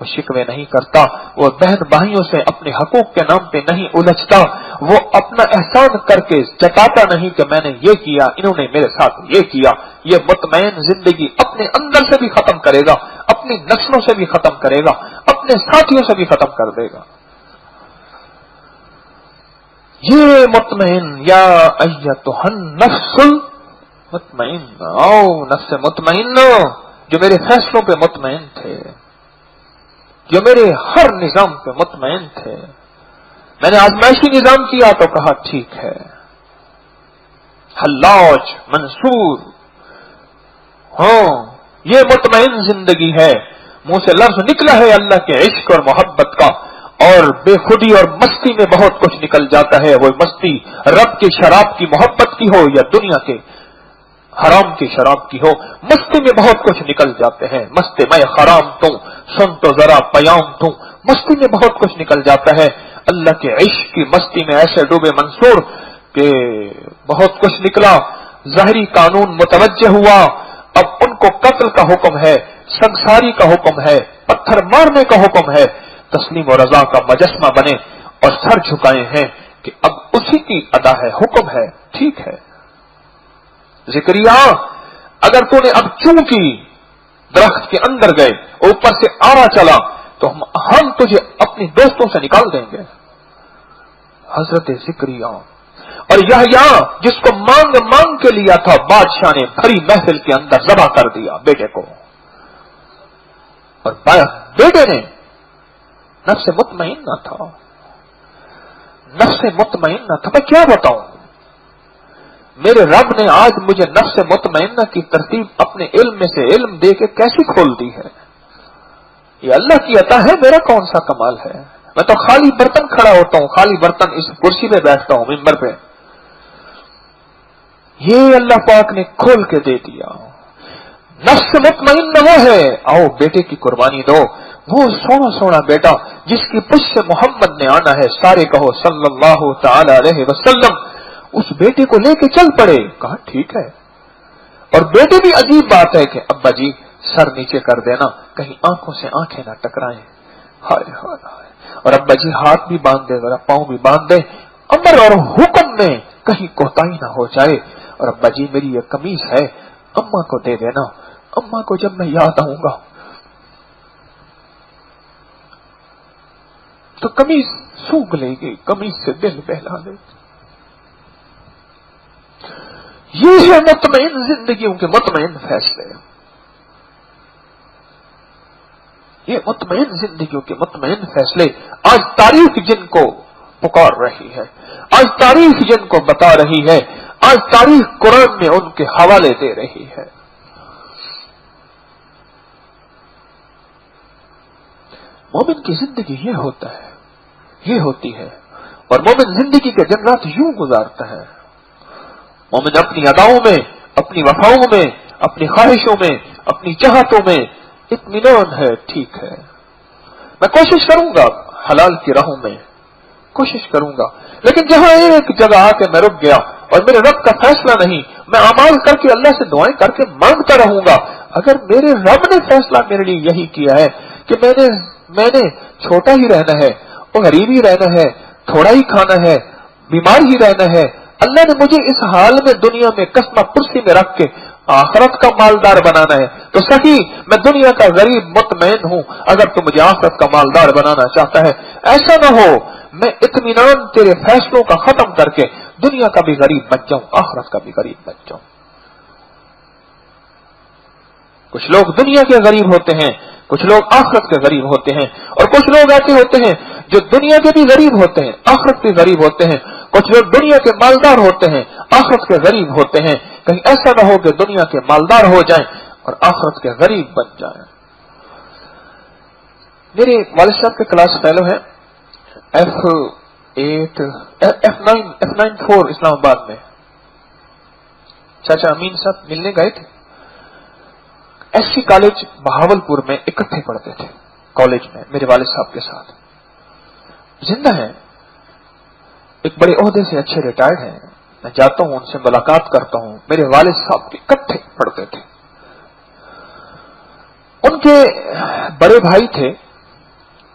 وہ شکوے نہیں کرتا، وہ بہن بھائیوں سے اپنے حقوق کے نام پہ نہیں الجھتا، وہ اپنا احسان کر کے جتاتا نہیں کہ میں نے یہ کیا، انہوں نے میرے ساتھ یہ کیا۔ یہ مطمئن زندگی اپنے اندر سے بھی ختم کرے گا، اپنی نسلوں سے بھی ختم کرے گا، اپنے ساتھیوں سے بھی ختم کر دے گا۔ یہ مطمئن، یا ایتھا النفس المطمئن، آؤ نفس مطمئن جو میرے فیصلوں پہ مطمئن تھے، جو میرے ہر نظام پہ مطمئن تھے۔ میں نے آزمائشی نظام کیا تو کہا ٹھیک ہے، حلاج منصور، ہاں یہ مطمئن زندگی ہے۔ منہ سے لفظ نکلا ہے اللہ کے عشق اور محبت کا، اور بے خودی اور مستی میں بہت کچھ نکل جاتا ہے۔ وہ مستی رب کی شراب کی محبت کی ہو یا دنیا کے حرام کی شراب کی ہو، مستی میں بہت کچھ نکل جاتے ہیں۔ مستی میں حرام تو سن تو ذرا پیام تو، مستی میں بہت کچھ نکل جاتا ہے۔ اللہ کے عشق کی مستی میں ایسے ڈوبے منصور کہ بہت کچھ نکلا۔ ظاہری قانون متوجہ ہوا، اب ان کو قتل کا حکم ہے، سنساری کا حکم ہے، پتھر مارنے کا حکم ہے۔ تسلیم و رضا کا مجسمہ بنے اور سر جھکائے ہیں کہ اب اسی کی ادا ہے، حکم ہے، ٹھیک ہے۔ زکریا اگر تو نے اب چوں کی درخت کے اندر گئے، اوپر سے آرا چلا تو ہم تجھے اپنی دوستوں سے نکال دیں گے۔ حضرت زکریا اور یحییٰ جس کو مانگ مانگ کے لیا تھا، بادشاہ نے بھری محفل کے اندر ذبح کر دیا بیٹے کو، اور بیٹے نے نفس مطمئن نہ تھا، نفس مطمئن نہ تھا۔ میں کیا بتاؤں، میرے رب نے آج مجھے نفس مطمئنہ کی ترتیب اپنے علم میں سے علم دے کے کیسی کھول دی ہے۔ یہ اللہ کی عطا ہے، میرا کون سا کمال ہے۔ میں تو خالی برتن کھڑا ہوتا ہوں، خالی برتن اس کرسی پہ بیٹھتا ہوں ممبر پہ، یہ اللہ پاک نے کھول کے دے دیا۔ نفس مطمئن وہ ہے، آؤ بیٹے کی قربانی دو، وہ سونا سونا بیٹا جس کی پشت سے محمد نے آنا ہے، سارے کہو صلی اللہ تعالی علیہ وسلم۔ اس بیٹے کو لے کے چل پڑے، کہا ٹھیک ہے۔ اور بیٹے بھی عجیب بات ہے کہ ابا جی سر نیچے کر دینا، کہیں آنکھوں سے آنکھیں نہ ٹکرائیں، ہائے ہائے ہائے، اور ابا جی ہاتھ بھی باندھ دے، ذرا پاؤں بھی باندھ دے، امر اور حکم میں کہیں کوتاہی نہ ہو جائے۔ اور ابا جی میری یہ قمیص ہے، اماں کو دے دینا، اماں کو جب میں یاد آؤں گا تو قمیص سونگ لے گی، قمیص سے دل بہلا لے گی۔ یہ ہے مطمئن زندگیوں کے مطمئن فیصلے، یہ مطمئن زندگیوں کے مطمئن فیصلے۔ آج تاریخ جن کو پکار رہی ہے، آج تاریخ جن کو بتا رہی ہے، آج تاریخ قرآن میں ان کے حوالے دے رہی ہے۔ مومن کی زندگی یہ ہوتا ہے، یہ ہوتی ہے، اور مومن زندگی کے دن رات یوں گزارتا ہے۔ مومن اپنی اداؤں میں، اپنی وفاؤں میں، اپنی خواہشوں میں، اپنی چاہتوں میں اطمینان ہے، ٹھیک ہے، میں کوشش کروں گا حلال کی راہوں میں، کوشش کروں گا، لیکن جہاں ایک جگہ آ کے میں رک گیا اور میرے رب کا فیصلہ نہیں، میں اعمال کر کے اللہ سے دعائیں کر کے مانگتا رہوں گا۔ اگر میرے رب نے فیصلہ میرے لیے یہی کیا ہے کہ میں نے چھوٹا ہی رہنا ہے اور غریب ہی رہنا ہے، تھوڑا ہی کھانا ہے، بیمار ہی رہنا ہے، اللہ نے مجھے اس حال میں دنیا میں قسمہ پرسی میں رکھ کے آخرت کا مالدار بنانا ہے، تو صحیح میں دنیا کا غریب مطمئن ہوں، اگر تو مجھے آخرت کا مالدار بنانا چاہتا ہے، ایسا نہ ہو میں اطمینان تیرے فیصلوں کا ختم کر کے دنیا کا بھی غریب بن جاؤں، آخرت کا بھی غریب بن جاؤں۔ کچھ لوگ دنیا کے غریب ہوتے ہیں، کچھ لوگ آخرت کے غریب ہوتے ہیں، اور کچھ لوگ ایسے ہوتے ہیں جو دنیا کے بھی غریب ہوتے ہیں، آخرت کے غریب ہوتے ہیں۔ کچھ لوگ دنیا کے مالدار ہوتے ہیں، آخرت کے غریب ہوتے ہیں۔ کہیں ایسا نہ ہو کہ دنیا کے مالدار ہو جائیں اور آخرت کے غریب بن جائیں۔ میرے والد صاحب کے کلاس فیلو ہیں F9 4 اسلام آباد میں، چاچا امین صاحب ملنے گئے تھے۔ ایس سی کالج بہاولپور میں اکٹھے پڑھتے تھے کالج میں میرے والد صاحب کے ساتھ، زندہ ہیں، ایک بڑے عہدے سے اچھے ریٹائرڈ ہیں، میں جاتا ہوں ان سے ملاقات کرتا ہوں، میرے والد صاحب اکٹھے پڑھتے تھے۔ ان کے بڑے بھائی تھے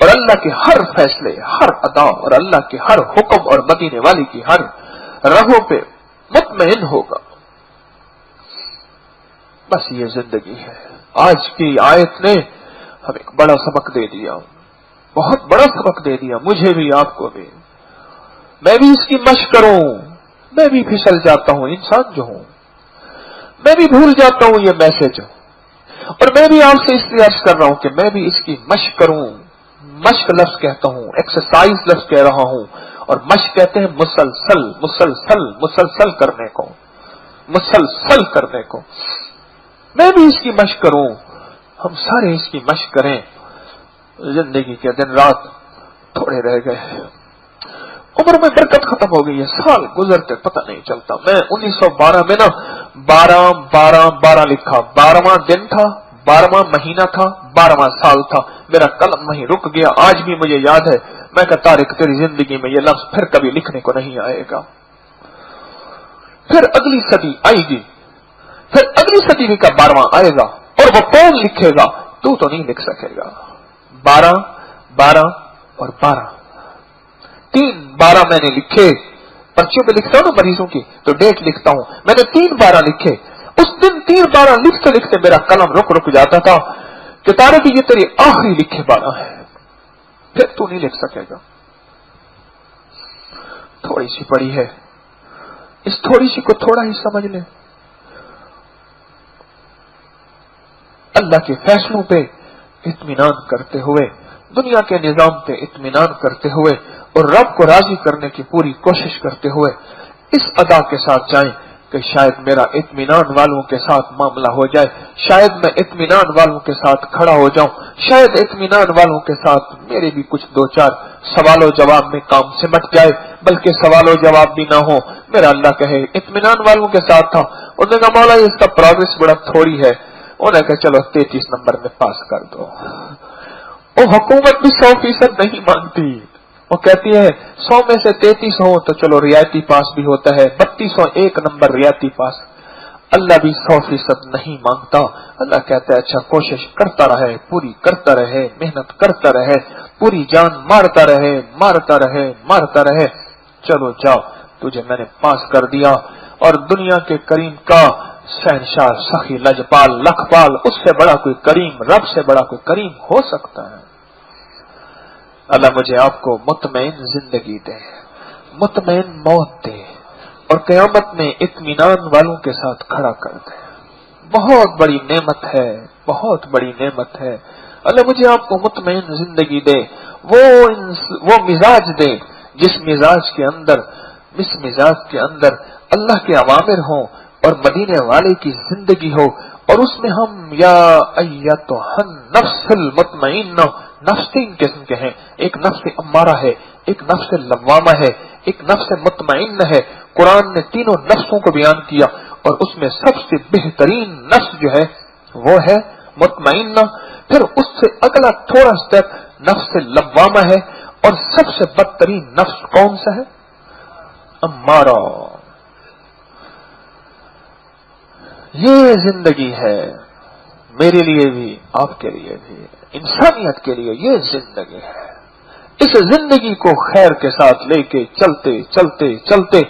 اور اللہ کے ہر فیصلے، ہر ادا اور اللہ کے ہر حکم اور مدینے والی کی ہر راہوں پہ مطمئن ہوگا. بس یہ زندگی ہے. آج کی آیت نے ہمیں ایک بڑا سبق دے دیا، بہت بڑا سبق دے دیا، مجھے بھی آپ کو بھی. میں بھی اس کی مشق کروں، میں بھی پھسل جاتا ہوں، انسان جو ہوں میں بھی بھول جاتا ہوں یہ میسج. اور میں بھی آپ سے اس لیے عرض کر رہا ہوں کہ میں بھی اس کی مشق کروں. مشق لفظ کہتا ہوں، ایکسرسائز لفظ کہہ رہا ہوں، اور مشق کہتے ہیں مسلسل مسلسل مسلسل کرنے کو، مسلسل کرنے کو. میں بھی اس کی مشق کروں، ہم سارے اس کی مشق کریں. زندگی کے دن رات تھوڑے رہ گئے، عمر میں برکت ختم ہو گئی ہے، سال گزرتے پتہ نہیں چلتا. میں 1912 میں نا 12 لکھا، 12واں دن تھا، 12واں مہینہ تھا، 12واں سال تھا، میرا قلم وہیں رک گیا. آج بھی مجھے یاد ہے. میں کہا طارق تیری زندگی میں یہ لفظ پھر کبھی لکھنے کو نہیں آئے گا. پھر اگلی صدی آئے گی، پھر اگلی صدی کا 12واں آئے گا، اور وہ کون لکھے گا؟ تو نہیں لکھ سکے گا. 12 اور 12 3 میں نے لکھے. پرچیوں پہ لکھتا ہوں نا مریضوں کی تو ڈیٹ لکھتا ہوں. میں نے 3 لکھے. اس دن 3 لکھتے لکھتے میرا قلم رک جاتا تھا کہ طارق یہ تیری آخری لکھے 12 ہے، پھر تو نہیں لکھ سکے گا. تھوڑی سی پڑی ہے، اس تھوڑی سی کو تھوڑا ہی سمجھ لیں. اللہ کے فیصلوں پہ اطمینان کرتے ہوئے، دنیا کے نظام پہ اطمینان کرتے ہوئے، اور رب کو راضی کرنے کی پوری کوشش کرتے ہوئے اس ادا کے ساتھ جائیں کہ شاید میرا اطمینان والوں کے ساتھ معاملہ ہو جائے، شاید میں اطمینان والوں کے ساتھ کھڑا ہو جاؤں، شاید اطمینان والوں کے ساتھ میرے بھی کچھ 2-4 سوال و جواب میں کام سمٹ جائے، بلکہ سوال و جواب بھی نہ ہو. میرا اللہ کہے اطمینان والوں کے ساتھ تھا. انہوں نے کہا مولا اس کا پروگرس بڑا تھوڑی ہے. انہوں نے کہا چلو 33 نمبر میں پاس کر دو. وہ حکومت بھی 100% نہیں مانتی. وہ کہتی ہے 100 میں سے 33 ہو تو چلو رعایتی پاس بھی ہوتا ہے، 3201 نمبر رعایتی پاس. اللہ بھی 100% نہیں مانگتا. اللہ کہتا ہے اچھا کوشش کرتا رہے، پوری کرتا رہے، محنت کرتا رہے، پوری جان مارتا رہے مارتا رہے مارتا رہے. چلو جاؤ تجھے میں نے پاس کر دیا. اور دنیا کے کریم کا شہنشاہ، سخی، لجپال، لکھپال، اس سے بڑا کوئی کریم، رب سے بڑا کوئی کریم ہو سکتا ہے؟ اللہ مجھے آپ کو مطمئن زندگی دے، مطمئن موت دے، اور قیامت میں اطمینان والوں کے ساتھ کھڑا کر دے. بہت بڑی نعمت ہے، بہت بڑی نعمت ہے. اللہ مجھے آپ کو مطمئن زندگی دے، وہ مزاج دے جس مزاج کے اندر اللہ کے اوامر ہوں اور مدینے والے کی زندگی ہو، اور اس میں ہم یا ایتھا النفس المطمئنہ، نفس 3 قسم کے ہیں، ایک نفس امارہ ہے، ایک نفس لوامہ ہے، ایک نفس مطمئن ہے. قرآن نے تینوں نفسوں کو بیان کیا، اور اس میں سب سے بہترین نفس جو ہے وہ ہے مطمئنہ. پھر اس سے اگلا تھوڑا سٹیپ نفس لوامہ ہے، اور سب سے بدترین نفس کون سا ہے؟ امارہ. یہ زندگی ہے میرے لیے بھی، آپ کے لیے بھی، انسانیت کے لیے یہ زندگی ہے. اس زندگی کو خیر کے ساتھ لے کے چلتے چلتے چلتے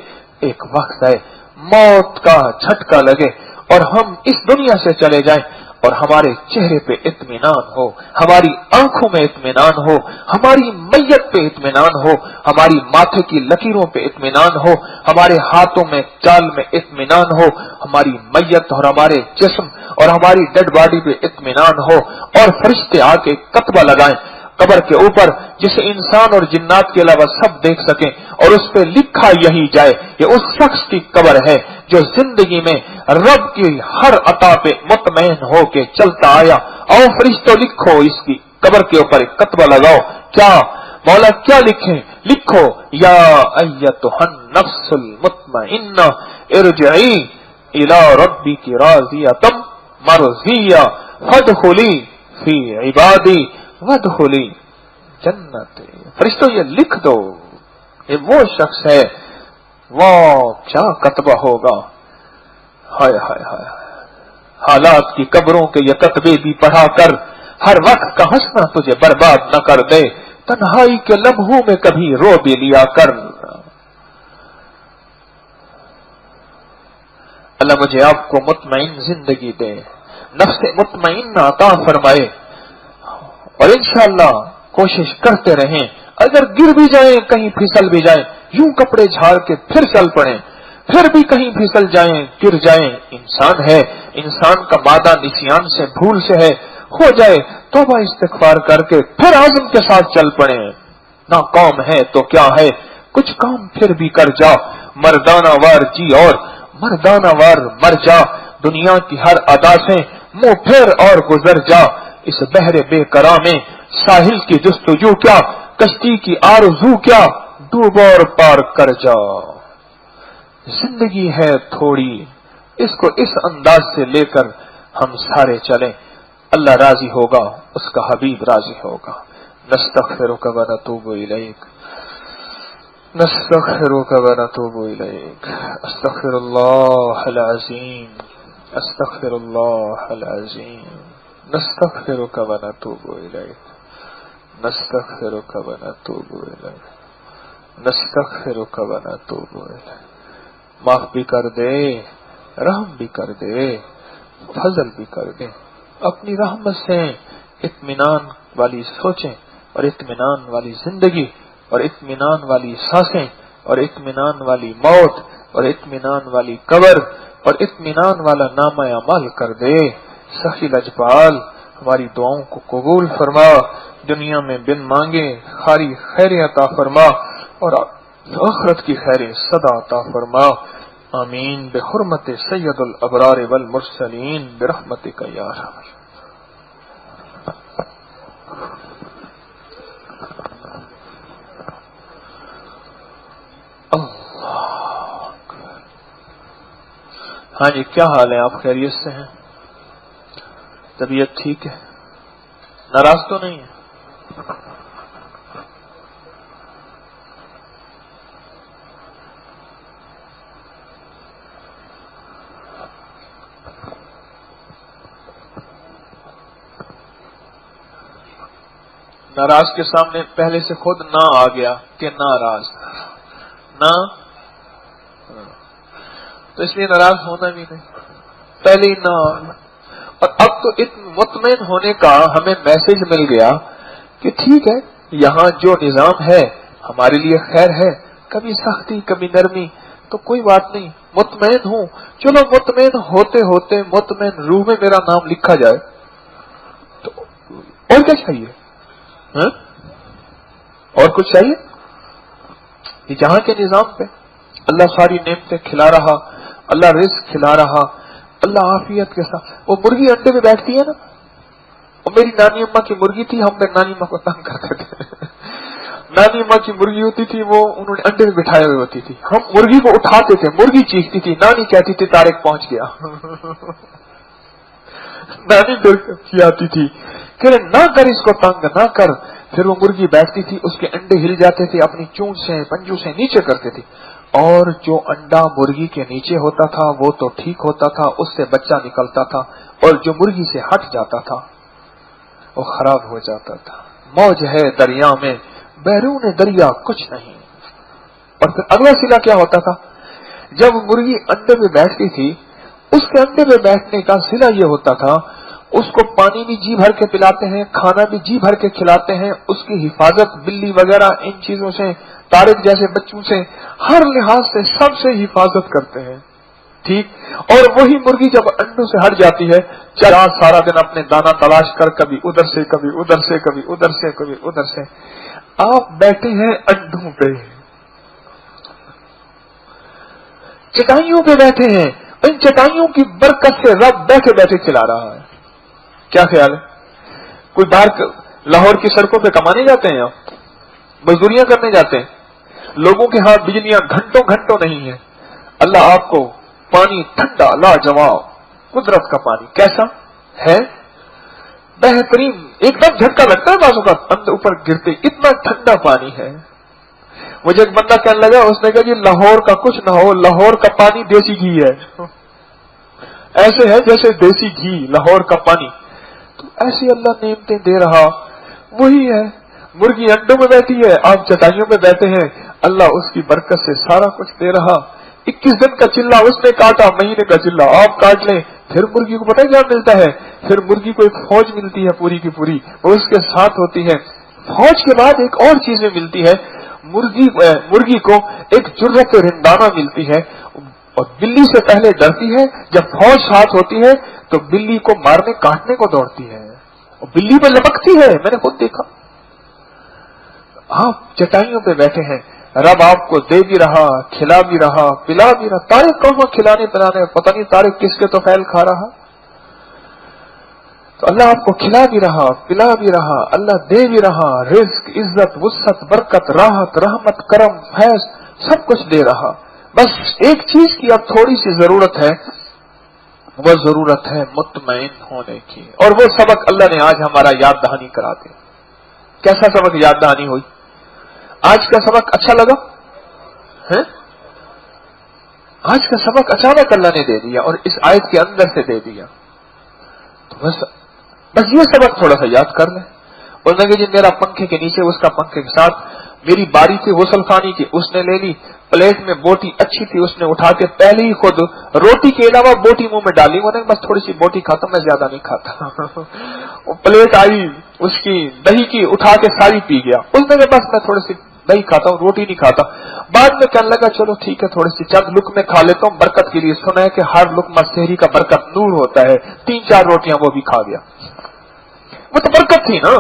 ایک وقت ہے موت کا جھٹکا لگے اور ہم اس دنیا سے چلے جائیں، اور ہمارے چہرے پہ اطمینان ہو، ہماری آنکھوں میں اطمینان ہو، ہماری میت پہ اطمینان ہو، ہماری ماتھے کی لکیروں پہ اطمینان ہو، ہمارے ہاتھوں میں چال میں اطمینان ہو، ہماری میت اور ہمارے جسم اور ہماری ڈیڈ باڈی پہ اطمینان ہو، اور فرشتے آ کے کتبہ لگائیں قبر کے اوپر جسے انسان اور جنات کے علاوہ سب دیکھ سکیں، اور اس پہ لکھا یہی جائے یہ اس شخص کی قبر ہے جو زندگی میں رب کی ہر عطا پہ مطمئن ہو کے چلتا آیا. اور فرشتوں لکھو اس کی قبر کے اوپر ایک کتبہ لگاؤ. کیا مولا کیا لکھیں؟ لکھو یا ایتھا النفس المطمئنہ ارجعی الی ربک راضیۃ مرضیہ فادخلی فی عبادی وادخلی جنت. فرشتوں یہ لکھ دو، یہ وہ شخص ہے، وہ کیا کتبہ ہوگا. ہائے ہائے ہائے، حالات کی قبروں کے یہ کتبے بھی پڑھا کر ہر وقت کا ہنسنا تجھے برباد نہ کر دے، تنہائی کے لمحوں میں کبھی رو بھی لیا کر۔ اللہ مجھے آپ کو مطمئن زندگی دے، نفس مطمئن عطا فرمائے، اور انشاءاللہ کوشش کرتے رہیں، اگر گر بھی جائیں، کہیں پھسل بھی جائیں، یوں کپڑے جھاڑ کے پھر چل پڑیں، پھر بھی کہیں پھسل جائیں، گر جائیں، انسان ہے، انسان کا مادہ نسیان سے، بھول سے ہے، ہو جائے توبہ استغفار کر کے پھر عزم کے ساتھ چل پڑیں۔ ناکام ہے تو کیا ہے، کچھ کام پھر بھی کر جا، مردانہ وار جی اور مردانہ وار مر جا، دنیا کی ہر ادا سے منہ پھیر اور گزر جا، اس بحر بے قرار میں ساحل کی جستجو کیا، کشتی کی آرزو کیا، ڈوب اور پار کر جا۔ زندگی ہے تھوڑی، اس کو اس انداز سے لے کر ہم سارے چلیں، اللہ راضی ہوگا، اس کا حبیب راضی ہوگا۔ نستغفرک و نتوب الیک، نستغفرک و نتوب الیک، استغفر اللہ العظیم، استغفر اللہ العظیم، نستغفرک و نتوب الیک، نستغفرک و نتوب الیک، نستغفرک و نتوب الیک۔ معاف بھی کر دے، رحم بھی کر دے، فضل بھی کر دے، اپنی رحمت سے اطمینان والی سوچیں اور اطمینان والی زندگی اور اطمینان والی سانسیں اور اطمینان والی موت اور اطمینان والی قبر اور اطمینان والا نامہ اعمال کر دے۔ سخی لجپال ہماری دعاؤں کو قبول فرما، دنیا میں بن مانگے خاری خیر عطا فرما اور آخرت کی خیر صدا عطا فرما، آمین بحرمت سید الابرار والمرسلین برحمتک یا ارحم۔ ہاں جی، کیا حال ہے؟ آپ خیریت سے ہیں؟ طبیعت ٹھیک ہے؟ ناراض تو نہیں ہے؟ ناراض کے سامنے پہلے سے خود نہ آ گیا کہ ناراض نہ، تو اس لیے ناراض ہونا بھی نہیں، پہلے ہی نہ۔ اور اب تو مطمئن ہونے کا ہمیں میسج مل گیا کہ ٹھیک ہے، یہاں جو نظام ہے ہمارے لیے خیر ہے، کبھی سختی کبھی نرمی، تو کوئی بات نہیں، مطمئن ہوں، چلو مطمئن ہوتے ہوتے مطمئن روح میں میرا نام لکھا جائے تو اور کیا چاہیے؟ اور کچھ چاہیے؟ یہ جہاں کے نظام پہ اللہ ساری نعمتیں کھلا رہا، اللہ رزق کھلا رہا، اللہ عافیت کے ساتھ۔ وہ مرغی انڈے میں بیٹھتی ہے نا، وہ میری نانی اماں کی مرغی تھی، ہم نے نانی اماں کو تنگ کرتے تھے نانی اماں کی مرغی ہوتی تھی، وہ انہوں نے انڈے میں بٹھائے ہوئے ہوتی تھی، ہم مرغی کو اٹھاتے تھے، مرغی چیختی تھی، نانی کہتی تھی طارق پہنچ گیا نانی ڈر کی آتی تھی کہ نہ کر اس کو تنگ نہ کر، پھر وہ مرغی بیٹھتی تھی، اس کے انڈے ہل جاتے تھے، اپنی چونچ سے پنجو سے نیچے کرتے تھے، اور جو انڈا مرغی کے نیچے ہوتا تھا وہ تو ٹھیک ہوتا تھا، اس سے بچہ نکلتا تھا، اور جو مرغی سے ہٹ جاتا تھا وہ خراب ہو جاتا تھا۔ موج ہے دریا میں، بیرون دریا کچھ نہیں۔ اور پھر اگلا سلا کیا ہوتا تھا؟ جب مرغی انڈے میں بیٹھتی تھی، اس کے انڈے میں بیٹھنے کا سلا یہ ہوتا تھا، اس کو پانی بھی جی بھر کے پلاتے ہیں، کھانا بھی جی بھر کے کھلاتے ہیں، اس کی حفاظت بلی وغیرہ ان چیزوں سے، طارق جیسے بچوں سے، ہر لحاظ سے سب سے حفاظت کرتے ہیں، ٹھیک۔ اور وہی مرغی جب انڈوں سے ہٹ جاتی ہے، سارا دن اپنے دانا تلاش کر کبھی ادھر سے کبھی ادھر سے کبھی ادھر سے کبھی ادھر سے، آپ بیٹھے ہیں انڈوں پہ، چٹائیوں پہ بیٹھے ہیں، ان چٹائیوں کی برکت سے رب بیٹھے بیٹھے کھلا رہا ہے۔ کیا خیال ہے؟ کوئی باہر لاہور کی سڑکوں پہ کمانے جاتے ہیں، آپ مزدوریاں کرنے جاتے ہیں، لوگوں کے ہاں بجلیاں گھنٹوں گھنٹوں نہیں ہیں، اللہ آپ کو پانی ٹھنڈا لاجواب قدرت کا پانی کیسا ہے، بہترین، ایک دم جھٹکا لگتا ہے بازو کا اندر اوپر گرتے، اتنا ٹھنڈا پانی ہے۔ مجھے ایک بندہ کہنے لگا، اس نے کہا جی لاہور کا کچھ نہ ہو، لاہور کا پانی دیسی گھی ہے، ایسے ہے جیسے دیسی گھی لاہور کا پانی۔ تو ایسی اللہ نعمتیں دے رہا. وہی ہے مرغی انڈوں میں بیٹھی ہے، آپ چٹائیوں میں بیٹھے ہیں، اللہ اس کی برکت سے سارا کچھ دے رہا. 21 دن کا چلہ اس نے کاٹا، مہینے کا چلہ آپ کاٹ لیں، پھر مرغی کو پتہ کیا ملتا ہے؟ پھر مرغی کو ایک فوج ملتی ہے پوری کی پوری، وہ اس کے ساتھ ہوتی ہے. فوج کے بعد ایک اور چیزیں ملتی ہے، مرغی کو ایک جرت رندانہ ملتی ہے، اور بلی سے پہلے ڈرتی ہے. جب فوج ساتھ ہوتی ہے تو بلی کو مارنے کاٹنے کو دوڑتی ہے، اور بلی پہ لپکتی ہے. میں نے خود دیکھا. آپ چٹائیوں پہ بیٹھے ہیں، رب آپ کو دے بھی رہا، کھلا بھی رہا، پلا بھی رہا. طارق کہاں کھلانے پلانے، پتہ نہیں طارق کس کے تو فیل کھا رہا. تو اللہ آپ کو کھلا بھی رہا، پلا بھی رہا، اللہ دے بھی رہا، رزق، عزت، وسعت، برکت، راحت، رحمت، کرم، فیض سب کچھ دے رہا. بس ایک چیز کی اب تھوڑی سی ضرورت ہے، وہ ضرورت ہے مطمئن ہونے کی. اور وہ سبق اللہ نے آج ہمارا یاد دہانی کرا دیا. کیسا سبق یاد دہانی ہوئی؟ آج کا سبق اچھا لگا ہے؟ آج کا سبق اچانک اللہ نے دے دیا اور اس آیت کے اندر سے دے دیا. تو بس یہ سبق تھوڑا سا یاد کر لیں. اور لگے جی میرا پنکھے کے نیچے، اس کا پنکھے کے ساتھ. میری باری تھی غسل خانی کی، اس نے لے لی. پلیٹ میں بوٹی اچھی تھی، اس نے اٹھا کے پہلے ہی خود روٹی کے علاوہ بوٹی منہ میں ڈالی. وہ نے بس تھوڑی سی بوٹی کھاتا، میں زیادہ نہیں کھاتا. وہ پلیٹ آئی اس کی دہی کی، اٹھا کے ساری پی گیا. اس نے کہا بس میں تھوڑی سی دہی کھاتا ہوں، روٹی نہیں کھاتا. بعد میں کہنے لگا چلو ٹھیک ہے تھوڑی سی چند لقمے کھا لیتا ہوں برکت کے لیے. سنا ہے کہ ہر لقمہ سحری کا برکت نور ہوتا ہے. 3-4 روٹیاں وہ بھی کھا گیا. وہ تو برکت تھی نا.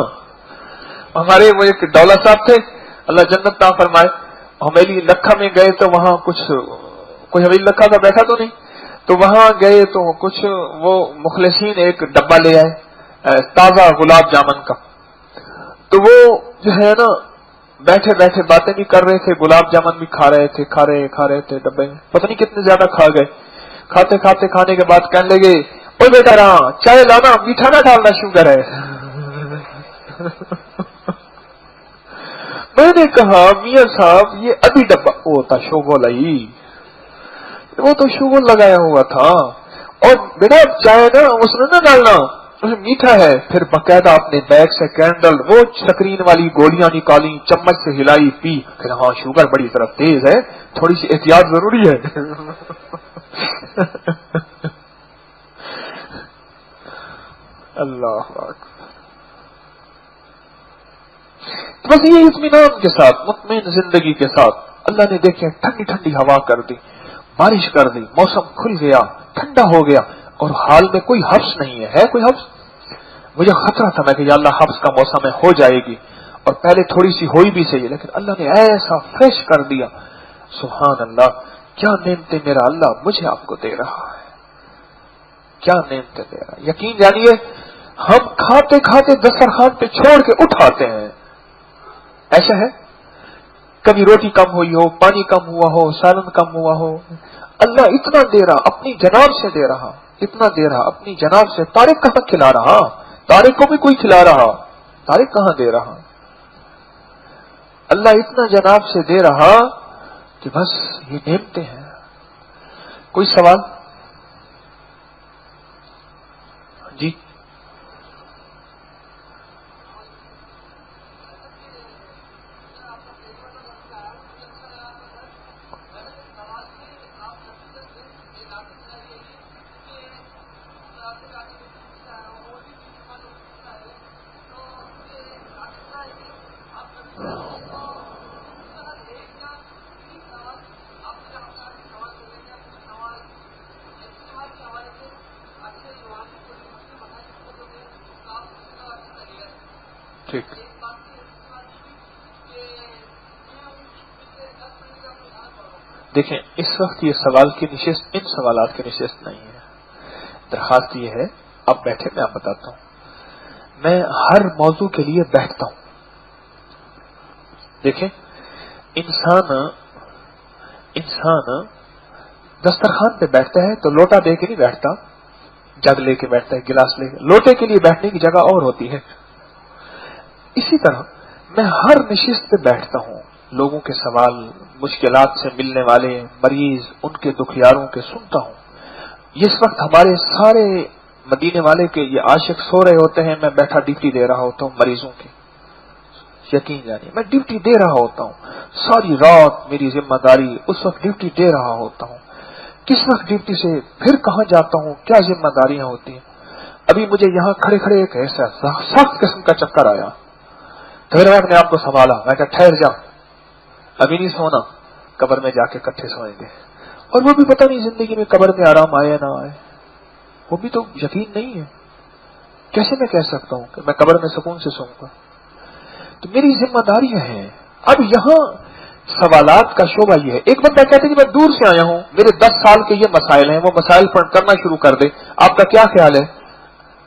ہمارے وہ ایک ڈولا صاحب تھے، اللہ جنت عطا فرمائے. حویلی لکھا میں گئے تو وہاں کچھ، کوئی حویلی لکھا کا بیٹھا تو نہیں، تو وہاں گئے تو کچھ وہ مخلصین ایک ڈبہ لے آئے تازہ گلاب جامن کا. تو وہ جو ہے نا بیٹھے بیٹھے باتیں بھی کر رہے تھے، گلاب جامن بھی کھا رہے تھے ڈبے میں. پتہ نہیں کتنے زیادہ کھا گئے. کھاتے کھانے کے بعد کہنے لگے اوے بیٹا رہا چائے لانا، میٹھا نہ ڈالنا، شوگر ہے. میں نے کہا میاں صاحب یہ ابھی ڈبہ وہ تھا شوگولائی، وہ تو شوگر لگایا ہوا تھا. اور بیٹا چائے نا اس نے نہ ڈالنا، میٹھا ہے. پھر باقاعدہ اپنے بیگ سے کینڈل وہ سکرین والی گولیاں نکالی، چمچ سے ہلائی، پی. پھر ہاں شوگر بڑی طرف تیز ہے، تھوڑی سی احتیاط ضروری ہے. اللہ اکبر. بس یہ اطمینان کے ساتھ، مطمئن زندگی کے ساتھ اللہ نے دیکھے ٹھنڈی ٹھنڈی ہوا کر دی، بارش کر دی، موسم کھل گیا، ٹھنڈا ہو گیا. اور حال میں کوئی حبس نہیں ہے کوئی حبس. مجھے خطرہ تھا میں کہ یا اللہ حبس کا موسم ہے ہو جائے گی، اور پہلے تھوڑی سی ہوئی بھی صحیح، لیکن اللہ نے ایسا فریش کر دیا. سبحان اللہ، کیا نعمتیں میرا اللہ مجھے آپ کو دے رہا ہے، کیا نعمتیں دے رہا ہے. یقین جانیے ہم کھاتے کھاتے دسترخوان پہ چھوڑ کے اٹھاتے ہیں. ایسا ہے کبھی روٹی کم ہوئی ہو، پانی کم ہوا ہو، سالن کم ہوا ہو، اللہ اتنا دے رہا، اپنی جناب سے دے رہا، اتنا دے رہا اپنی جناب سے. طارق کہاں کھلا رہا؟ طارق کو بھی کوئی کھلا رہا، طارق کہاں دے رہا؟ اللہ اتنا جناب سے دے رہا کہ بس یہ نعمتیں ہیں. کوئی سوال؟ جی ٹھیک. دیکھیں اس وقت یہ سوال کی نشست، ان سوالات کی نشست نہیں ہے. درخواست یہ ہے اب بیٹھے میں آپ بتاتا ہوں. میں ہر موضوع کے لیے بیٹھتا ہوں. دیکھیں انسان دسترخوان پہ بیٹھتا ہے تو لوٹا دے کے نہیں بیٹھتا، جگ لے کے بیٹھتا ہے، گلاس لے کے. لوٹے کے لیے بیٹھنے کی جگہ اور ہوتی ہے. اسی طرح میں ہر نشست پہ بیٹھتا ہوں، لوگوں کے سوال، مشکلات سے ملنے والے مریض، ان کے دکھیاروں کے سنتا ہوں. اس وقت ہمارے سارے مدینے والے کے یہ عاشق سو رہے ہوتے ہیں، میں بیٹھا ڈیوٹی دے رہا ہوتا ہوں مریضوں کی، یقین جانیے میں ڈیوٹی دے رہا ہوتا ہوں، ساری رات میری ذمہ داری، اس وقت ڈیوٹی دے رہا ہوتا ہوں، کس وقت ڈیوٹی سے پھر کہاں جاتا ہوں، کیا ذمہ داریاں ہوتی ہیں۔ ابھی مجھے یہاں کھڑے کھڑے ایک ایسا سخت قسم کا چکر آیا، تو پھر میں اپنے آپ کو سنبھالا، میں کہا ٹھہر جا، ابھی نہیں سونا، قبر میں جا کے کٹھے سوئیں گے، اور وہ بھی پتہ نہیں زندگی میں قبر میں آرام آئے یا نہ آئے، وہ بھی تو یقین نہیں ہے، کیسے میں کہہ سکتا ہوں کہ میں قبر میں سکون سے سوؤں گا؟ تو میری ذمہ داریاں ہیں۔ اب یہاں سوالات کا شعبہ یہ ہے، ایک بندہ کہتے ہیں کہ میں دور سے آیا ہوں، میرے 10 سال کے یہ مسائل ہیں، وہ مسائل پر کرنا شروع کر دے، آپ کا کیا خیال ہے؟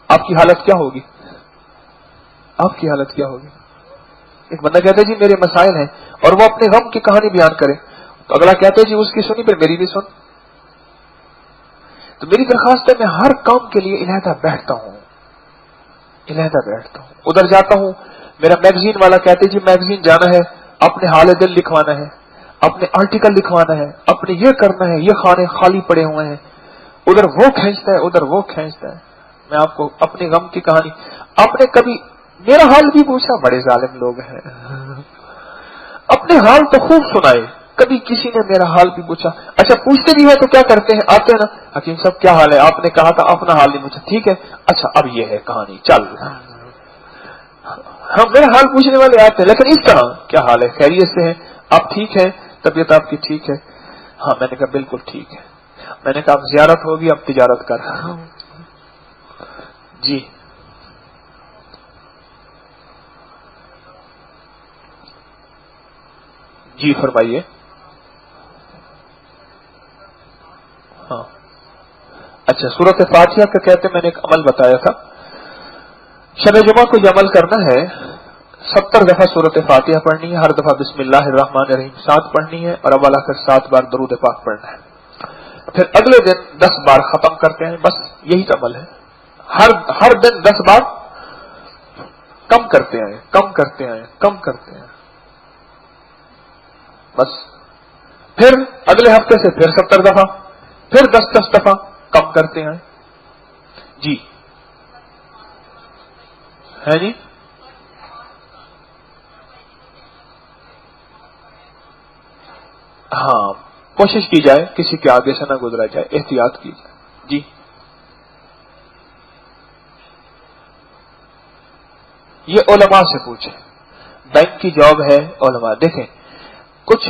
آپ کی حالت کیا ہوگی؟ آپ کی حالت کیا ہوگی؟ ایک بندہ کہتا ہے جی میرے مسائل ہیں، اور وہ اپنے غم کی کہانی بیان کرے، تو اگلا کہتا ہے جی اس کی سنی پھر میری بھی سن۔ تو میری درخواست ہے، میں ہر کام کے لیے علیحدہ بیٹھتا ہوں، ادھر جاتا ہوں، میرا میگزین والا کہتے جی میگزین جانا ہے، اپنے حال دل لکھوانا ہے، اپنے آرٹیکل لکھوانا ہے، اپنے یہ کرنا ہے، یہ خانے خالی پڑے ہوئے ہیں، ادھر وہ کھینچتا ہے، ادھر وہ کھینچتا ہے۔ میں آپ کو اپنی غم کی کہانی، آپ نے کبھی میرا حال بھی پوچھا؟ بڑے ظالم لوگ ہیں، اپنے حال تو خوب سنائے، کبھی کسی نے میرا حال بھی پوچھا؟ اچھا پوچھتے بھی ہے تو کیا کرتے ہیں، آتے ہیں نا، حکیم صاحب کیا حال ہے، آپ نے کہا تھا اپنا حال نہیں پوچھا، ٹھیک ہے، اچھا اب یہ ہے کہانی، چل ہم میرا حال پوچھنے والے آتے ہیں، لیکن اس طرح کیا حال ہے، خیریت سے ہیں، آپ ٹھیک ہیں، طبیعت آپ کی ٹھیک ہے؟ ہاں، میں نے کہا بالکل ٹھیک ہے۔ میں نے کہا اب زیارت ہوگی، اب تجارت کر رہا ہوں۔ جی جی فرمائیے۔ ہاں اچھا، سورۃ فاتحہ کا کہتے میں نے ایک عمل بتایا تھا، شب جمعہ کو یہ عمل کرنا ہے، 70 دفعہ سورۃ فاتحہ پڑھنی ہے، ہر دفعہ بسم اللہ الرحمن الرحیم 7 پڑھنی ہے، اور اول آخر 7 بار درود پاک پڑھنا ہے، پھر اگلے دن 10 بار ختم کرتے ہیں، بس یہی عمل ہے، ہر دن 10 بار کم کرتے ہیں، بس پھر اگلے ہفتے سے پھر 70 دفعہ، پھر 10 دفعہ کم کرتے ہیں۔ جی ہے جی، ہاں کوشش کی جائے کسی کے آگے سے نہ گزرا جائے، احتیاط کی جائے۔ جی یہ علماء سے پوچھیں، بینک کی جاب ہے، علماء دیکھیں، کچھ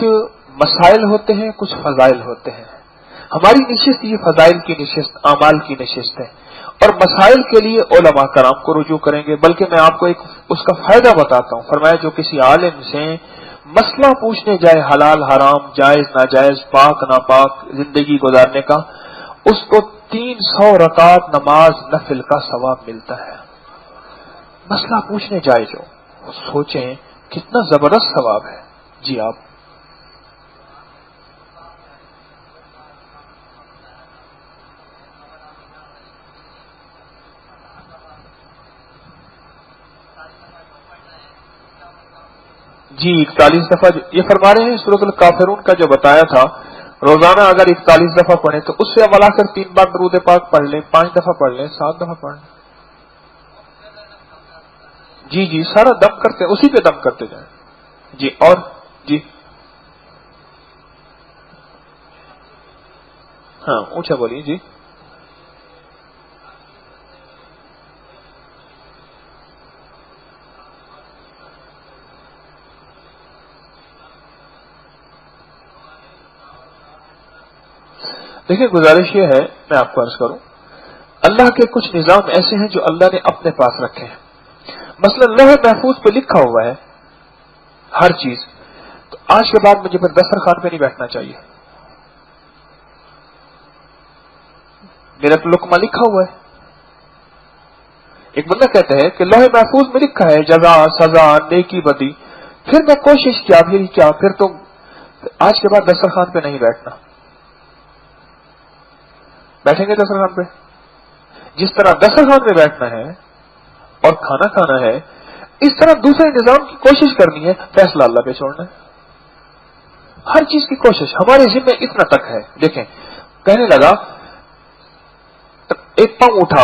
مسائل ہوتے ہیں، کچھ فضائل ہوتے ہیں، ہماری نشست یہ فضائل کی نشست، اعمال کی نشست ہے، اور مسائل کے لیے علماء کرام کو رجوع کریں گے، بلکہ میں آپ کو ایک اس کا فائدہ بتاتا ہوں، فرمایا جو کسی عالم سے مسئلہ پوچھنے جائے حلال حرام، جائز ناجائز، پاک ناپاک زندگی گزارنے کا، اس کو 300 رکعت نماز نفل کا ثواب ملتا ہے۔ مسئلہ پوچھنے جائے جو، سوچیں کتنا زبردست ثواب ہے۔ جی آپ جی 41 دفعہ یہ فرما رہے ہیں، سورۃ الکافرون کا جو بتایا تھا، روزانہ اگر 41 دفعہ پڑھیں تو اس سے اولا کر 3 بار درود پاک پڑھ لیں، 5 دفعہ پڑھ لیں، 7 دفعہ پڑھ لیں۔ جی جی سارا دم کرتے، اسی پہ دم کرتے جائیں۔ جی اور جی ہاں اونچا بولیے جی۔ دیکھیں گزارش یہ ہے، میں آپ کو عرض کروں، اللہ کے کچھ نظام ایسے ہیں جو اللہ نے اپنے پاس رکھے ہیں، مثلا لوح محفوظ پہ لکھا ہوا ہے ہر چیز، تو آج کے بعد مجھے پھر دسترخوان پہ نہیں بیٹھنا چاہیے، میرا تو لقمہ لکھا ہوا ہے۔ ایک بندہ کہتا ہے کہ لوح محفوظ میں لکھا ہے جزا سزا نیکی بدی، پھر میں کوشش کیا پھر تو آج کے بعد دسترخوان پہ نہیں بیٹھنا، بیٹھیں گے دسترخوان پہ، جس طرح دسترخوان پہ بیٹھنا ہے اور کھانا کھانا ہے، اس طرح دوسرے نظام کی کوشش کرنی ہے، فیصلہ اللہ پہ چھوڑنا ہے، ہر چیز کی کوشش ہمارے ذمہ اتنا تک ہے۔ دیکھیں کہنے لگا ایک پاؤں اٹھا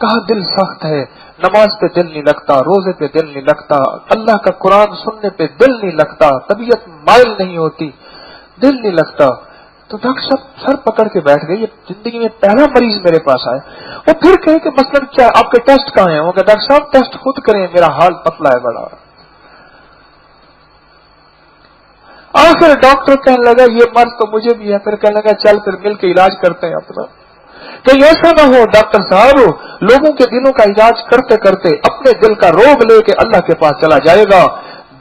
کہا دل سخت ہے، نماز پہ دل نہیں لگتا، روزے پہ دل نہیں لگتا، اللہ کا قرآن سننے پہ دل نہیں لگتا، طبیعت مائل نہیں ہوتی، دل نہیں لگتا. تو ڈاکٹر صاحب سر پکڑ کے بیٹھ گئے. یہ زندگی میں پہلا مریض میرے پاس آئے. وہ پھر کہے کہ مثلاً کیا آپ کے ٹیسٹ کہاں ہیں؟ وہ کہ ڈاکٹر صاحب ٹیسٹ خود کریں، میرا حال پتلا ہے بڑا. آخر ڈاکٹر کہنے لگا یہ مرض تو مجھے بھی ہے. پھر کہنے لگا چل پھر مل کے علاج کرتے ہیں اپنا. کہیں ایسا نہ ہو ڈاکٹر صاحب لوگوں کے دلوں کا علاج کرتے کرتے اپنے دل کا روگ لے کے اللہ کے پاس چلا جائے گا.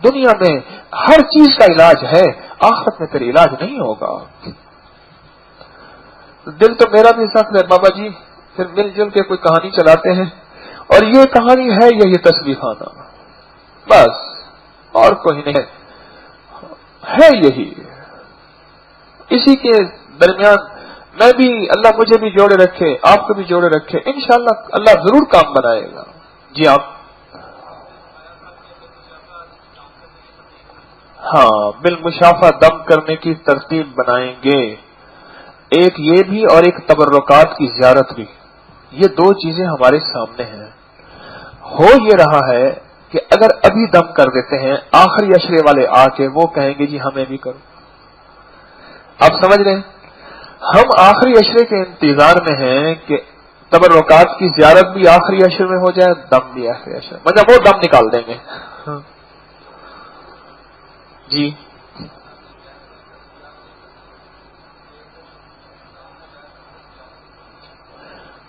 دنیا میں ہر چیز کا علاج ہے، آخرت میں پھر علاج نہیں ہوگا. دل تو میرا بھی سخت ہے بابا جی. پھر مل جل کے کوئی کہانی چلاتے ہیں اور یہ کہانی ہے یہ تسبیح خانہ، بس اور کوئی نہیں ہے یہی. اسی کے درمیان میں بھی اللہ مجھے بھی جوڑے رکھے، آپ کو بھی جوڑے رکھے، انشاءاللہ اللہ ضرور کام بنائے گا. جی آپ ہاں بالمشافہ دم کرنے کی ترتیب بنائیں گے. ایک یہ بھی اور ایک تبرکات کی زیارت بھی. یہ دو چیزیں ہمارے سامنے ہیں. ہو یہ رہا ہے کہ اگر ابھی دم کر دیتے ہیں آخری عشرے والے آ کے وہ کہیں گے جی ہمیں بھی کرو. آپ سمجھ رہے ہیں؟ ہم آخری عشرے کے انتظار میں ہیں کہ تبرکات کی زیارت بھی آخری عشرے میں ہو جائے، دم بھی آخری عشرے، مطلب وہ دم نکال دیں گے. جی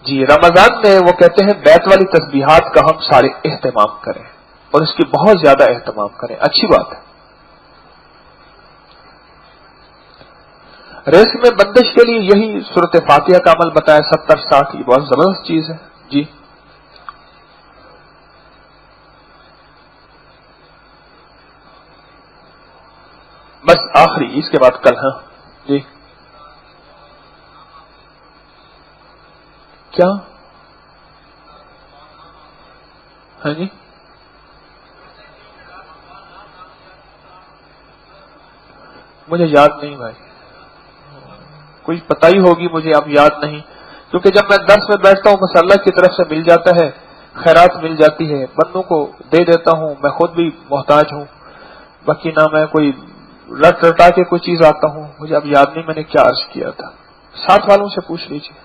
جی رمضان میں وہ کہتے ہیں بیت والی تسبیحات کا ہم سارے اہتمام کریں اور اس کی بہت زیادہ اہتمام کریں. اچھی بات ہے. ریس میں بندش کے لیے یہی سورت فاتحہ کا عمل بتایا 70-60. یہ بہت زبردست چیز ہے. جی بس آخری اس کے بعد کل. ہاں جی کیا؟ ہاں جی مجھے یاد نہیں بھائی، کوئی پتہ ہی ہوگی مجھے اب یاد نہیں، کیونکہ جب میں درس میں بیٹھتا ہوں بس اللہ کی طرف سے مل جاتا ہے، خیرات مل جاتی ہے، بندوں کو دے دیتا ہوں. میں خود بھی محتاج ہوں، باقی نہ میں کوئی رٹ رٹا کے کوئی چیز آتا ہوں. مجھے اب یاد نہیں میں نے کیا عرض کیا تھا. ساتھ والوں سے پوچھ لیجیے.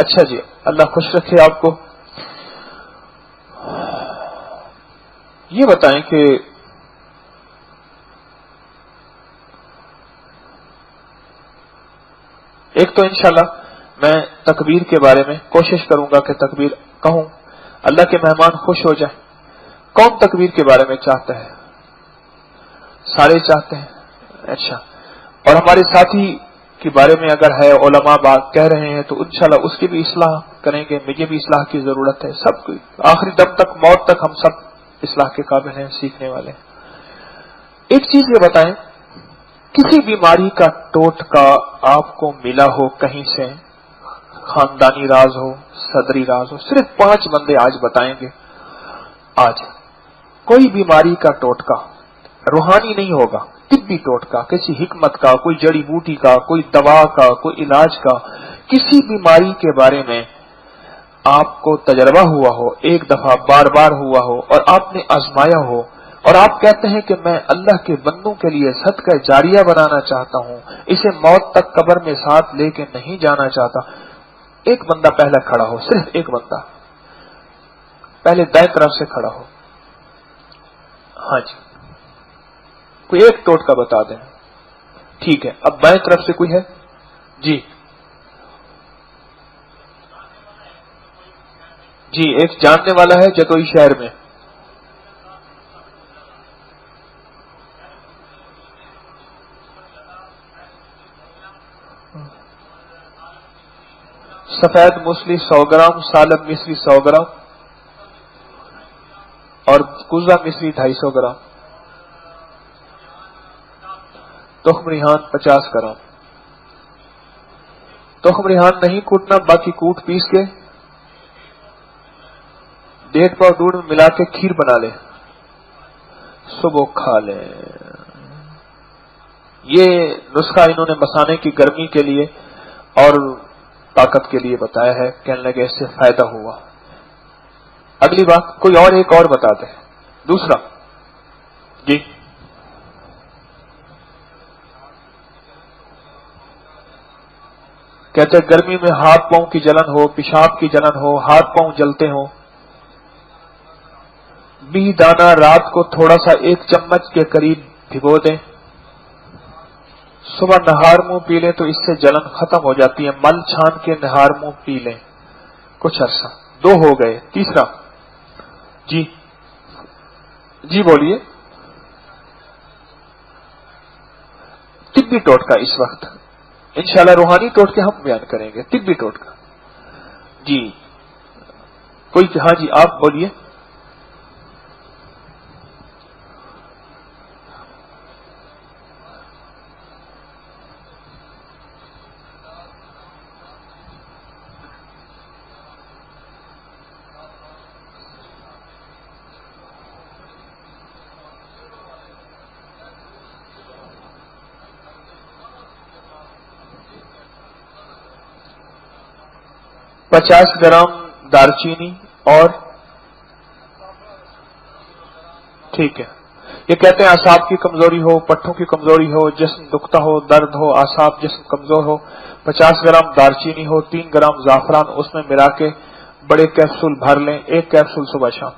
اچھا جی اللہ خوش رکھے آپ کو. یہ بتائیں کہ ایک تو انشاءاللہ میں تکبیر کے بارے میں کوشش کروں گا کہ تکبیر کہوں، اللہ کے مہمان خوش ہو جائیں. کون تکبیر کے بارے میں چاہتا ہے؟ سارے چاہتے ہیں. اچھا، اور ہمارے ساتھی کے بارے میں اگر ہے علماء بات کہہ رہے ہیں تو انشاءاللہ اس کی بھی اصلاح کریں گے. مجھے بھی اصلاح کی ضرورت ہے. سب کو آخری دم تک موت تک ہم سب اصلاح کے قابل ہیں، سیکھنے والے ہیں. ایک چیز یہ بتائیں، کسی بیماری کا ٹوٹکا آپ کو ملا ہو کہیں سے، خاندانی راز ہو، صدری راز ہو، صرف 5 بندے آج بتائیں گے. آج کوئی بیماری کا ٹوٹکا روحانی نہیں ہوگا، طبی ٹوٹکا، کسی حکمت کا، کوئی جڑی بوٹی کا، کوئی دوا کا، کوئی علاج کا، کسی بیماری کے بارے میں آپ کو تجربہ ہوا ہو، ایک دفعہ بار بار ہوا ہو اور آپ نے آزمایا ہو اور آپ کہتے ہیں کہ میں اللہ کے بندوں کے لیے صدقہ جاریہ بنانا چاہتا ہوں، اسے موت تک قبر میں ساتھ لے کے نہیں جانا چاہتا. ایک بندہ پہلے کھڑا ہو، صرف ایک بندہ پہلے دائیں طرف سے کھڑا ہو. ہاں جی کوئی ایک ٹوٹکا بتا دیں. ٹھیک ہے، اب بائیں طرف سے کوئی ہے؟ جی جی ایک جاننے والا ہے جتوئی شہر میں. سفید موسلی 100 گرام، سالم مصری 100 گرام اور کوزہ مصری 250 گرام، تخم ریحان 50 گرام. تخم ریحان نہیں کوٹنا، باقی کوٹ پیس کے 1.5 پاؤ دودھ میں ملا کے کھیر بنا لیں، صبح کھا لیں. یہ نسخہ انہوں نے مسانے کی گرمی کے لیے اور طاقت کے لیے بتایا ہے. کہنے لگے اس سے فائدہ ہوا. اگلی بات کوئی اور ایک اور بتاتے ہیں. دوسرا جی کہتے ہیں گرمی میں ہاتھ پاؤں کی جلن ہو، پیشاب کی جلن ہو، ہاتھ پاؤں جلتے ہوں، بی دانہ رات کو تھوڑا سا 1 چمچ کے قریب بھگو دیں، صبح نہار منہ پی لیں تو اس سے جلن ختم ہو جاتی ہے. مل چھان کے نہار منہ پی لیں کچھ عرصہ. 2 ہو گئے. تیسرا جی جی بولیے. طبی ٹوٹکا اس وقت انشاءاللہ روحانی ٹوٹکے ہم بیان کریں گے. طبی ٹوٹکا جی کوئی ہاں جی آپ بولیے. پچاس گرام دارچینی اور ٹھیک ہے. یہ کہتے ہیں اعصاب کی کمزوری ہو، پٹھوں کی کمزوری ہو، جسم دکھتا ہو، درد ہو، اعصاب جسم کمزور ہو، 50 گرام دارچینی ہو، 3 گرام زعفران اس میں ملا کے بڑے کیپسول بھر لیں. 1 کیپسول صبح شام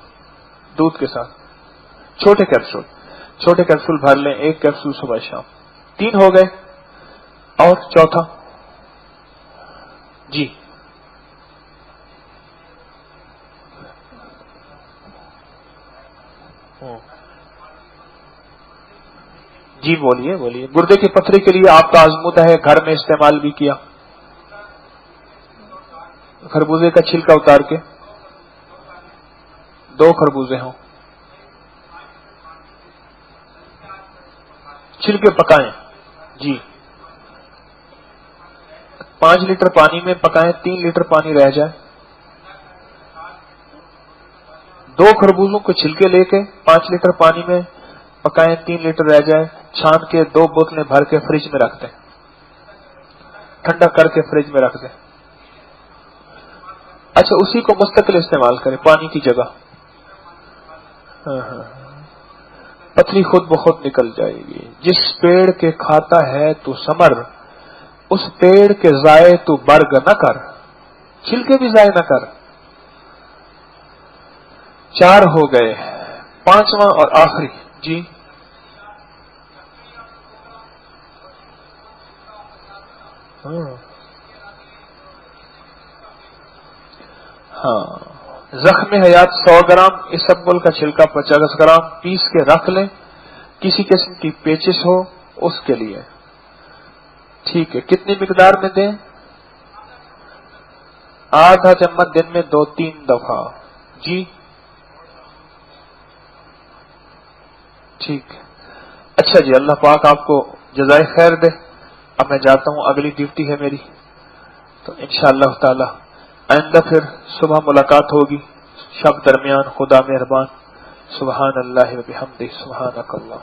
دودھ کے ساتھ. چھوٹے کیپسول بھر لیں. 1 کیپسول صبح شام. 3 ہو گئے. اور چوتھا جی جی بولیے بولیے. گردے کی پتھری کے لیے آپ کا آزمودہ ہے، گھر میں استعمال بھی کیا. خربوزے کا چھلکا اتار کے 2 خربوزے ہوں، چھلکے پکائیں جی. 5 لیٹر پانی میں پکائیں، 3 لیٹر پانی رہ جائے. 2 خربوزوں کو چھلکے لے کے 5 لیٹر پانی میں پکائیں، 3 لیٹر رہ جائے. چھان کے 2 بوتلیں بھر کے فریج میں رکھ دیں، ٹھنڈا کر کے فریج میں رکھ دیں. اچھا اسی کو مستقل استعمال کریں پانی کی جگہ. پتھری خود بخود نکل جائے گی. جس پیڑ کے کھاتا ہے تو ثمر، اس پیڑ کے ضائع تو برگ نہ کر، چھلکے بھی ضائع نہ کر. 4 ہو گئے. 5واں اور آخری جی ہاں. زخم حیات 100 گرام، اسبگول کا چھلکا 50 گرام پیس کے رکھ لیں. کسی قسم کی پیچس ہو اس کے لیے ٹھیک ہے. کتنی مقدار میں دیں؟ آدھا چمچ دن میں 2-3 دفعہ جی ٹھیک ہے. اچھا جی اللہ پاک آپ کو جزائے خیر دے. اب میں جاتا ہوں، اگلی ڈیوٹی ہے میری، تو انشاءاللہ تعالی آئندہ پھر صبح ملاقات ہوگی، شب درمیان. خدا مہربان. سبحان اللہ و بحمدہ، سبحانک اللہ.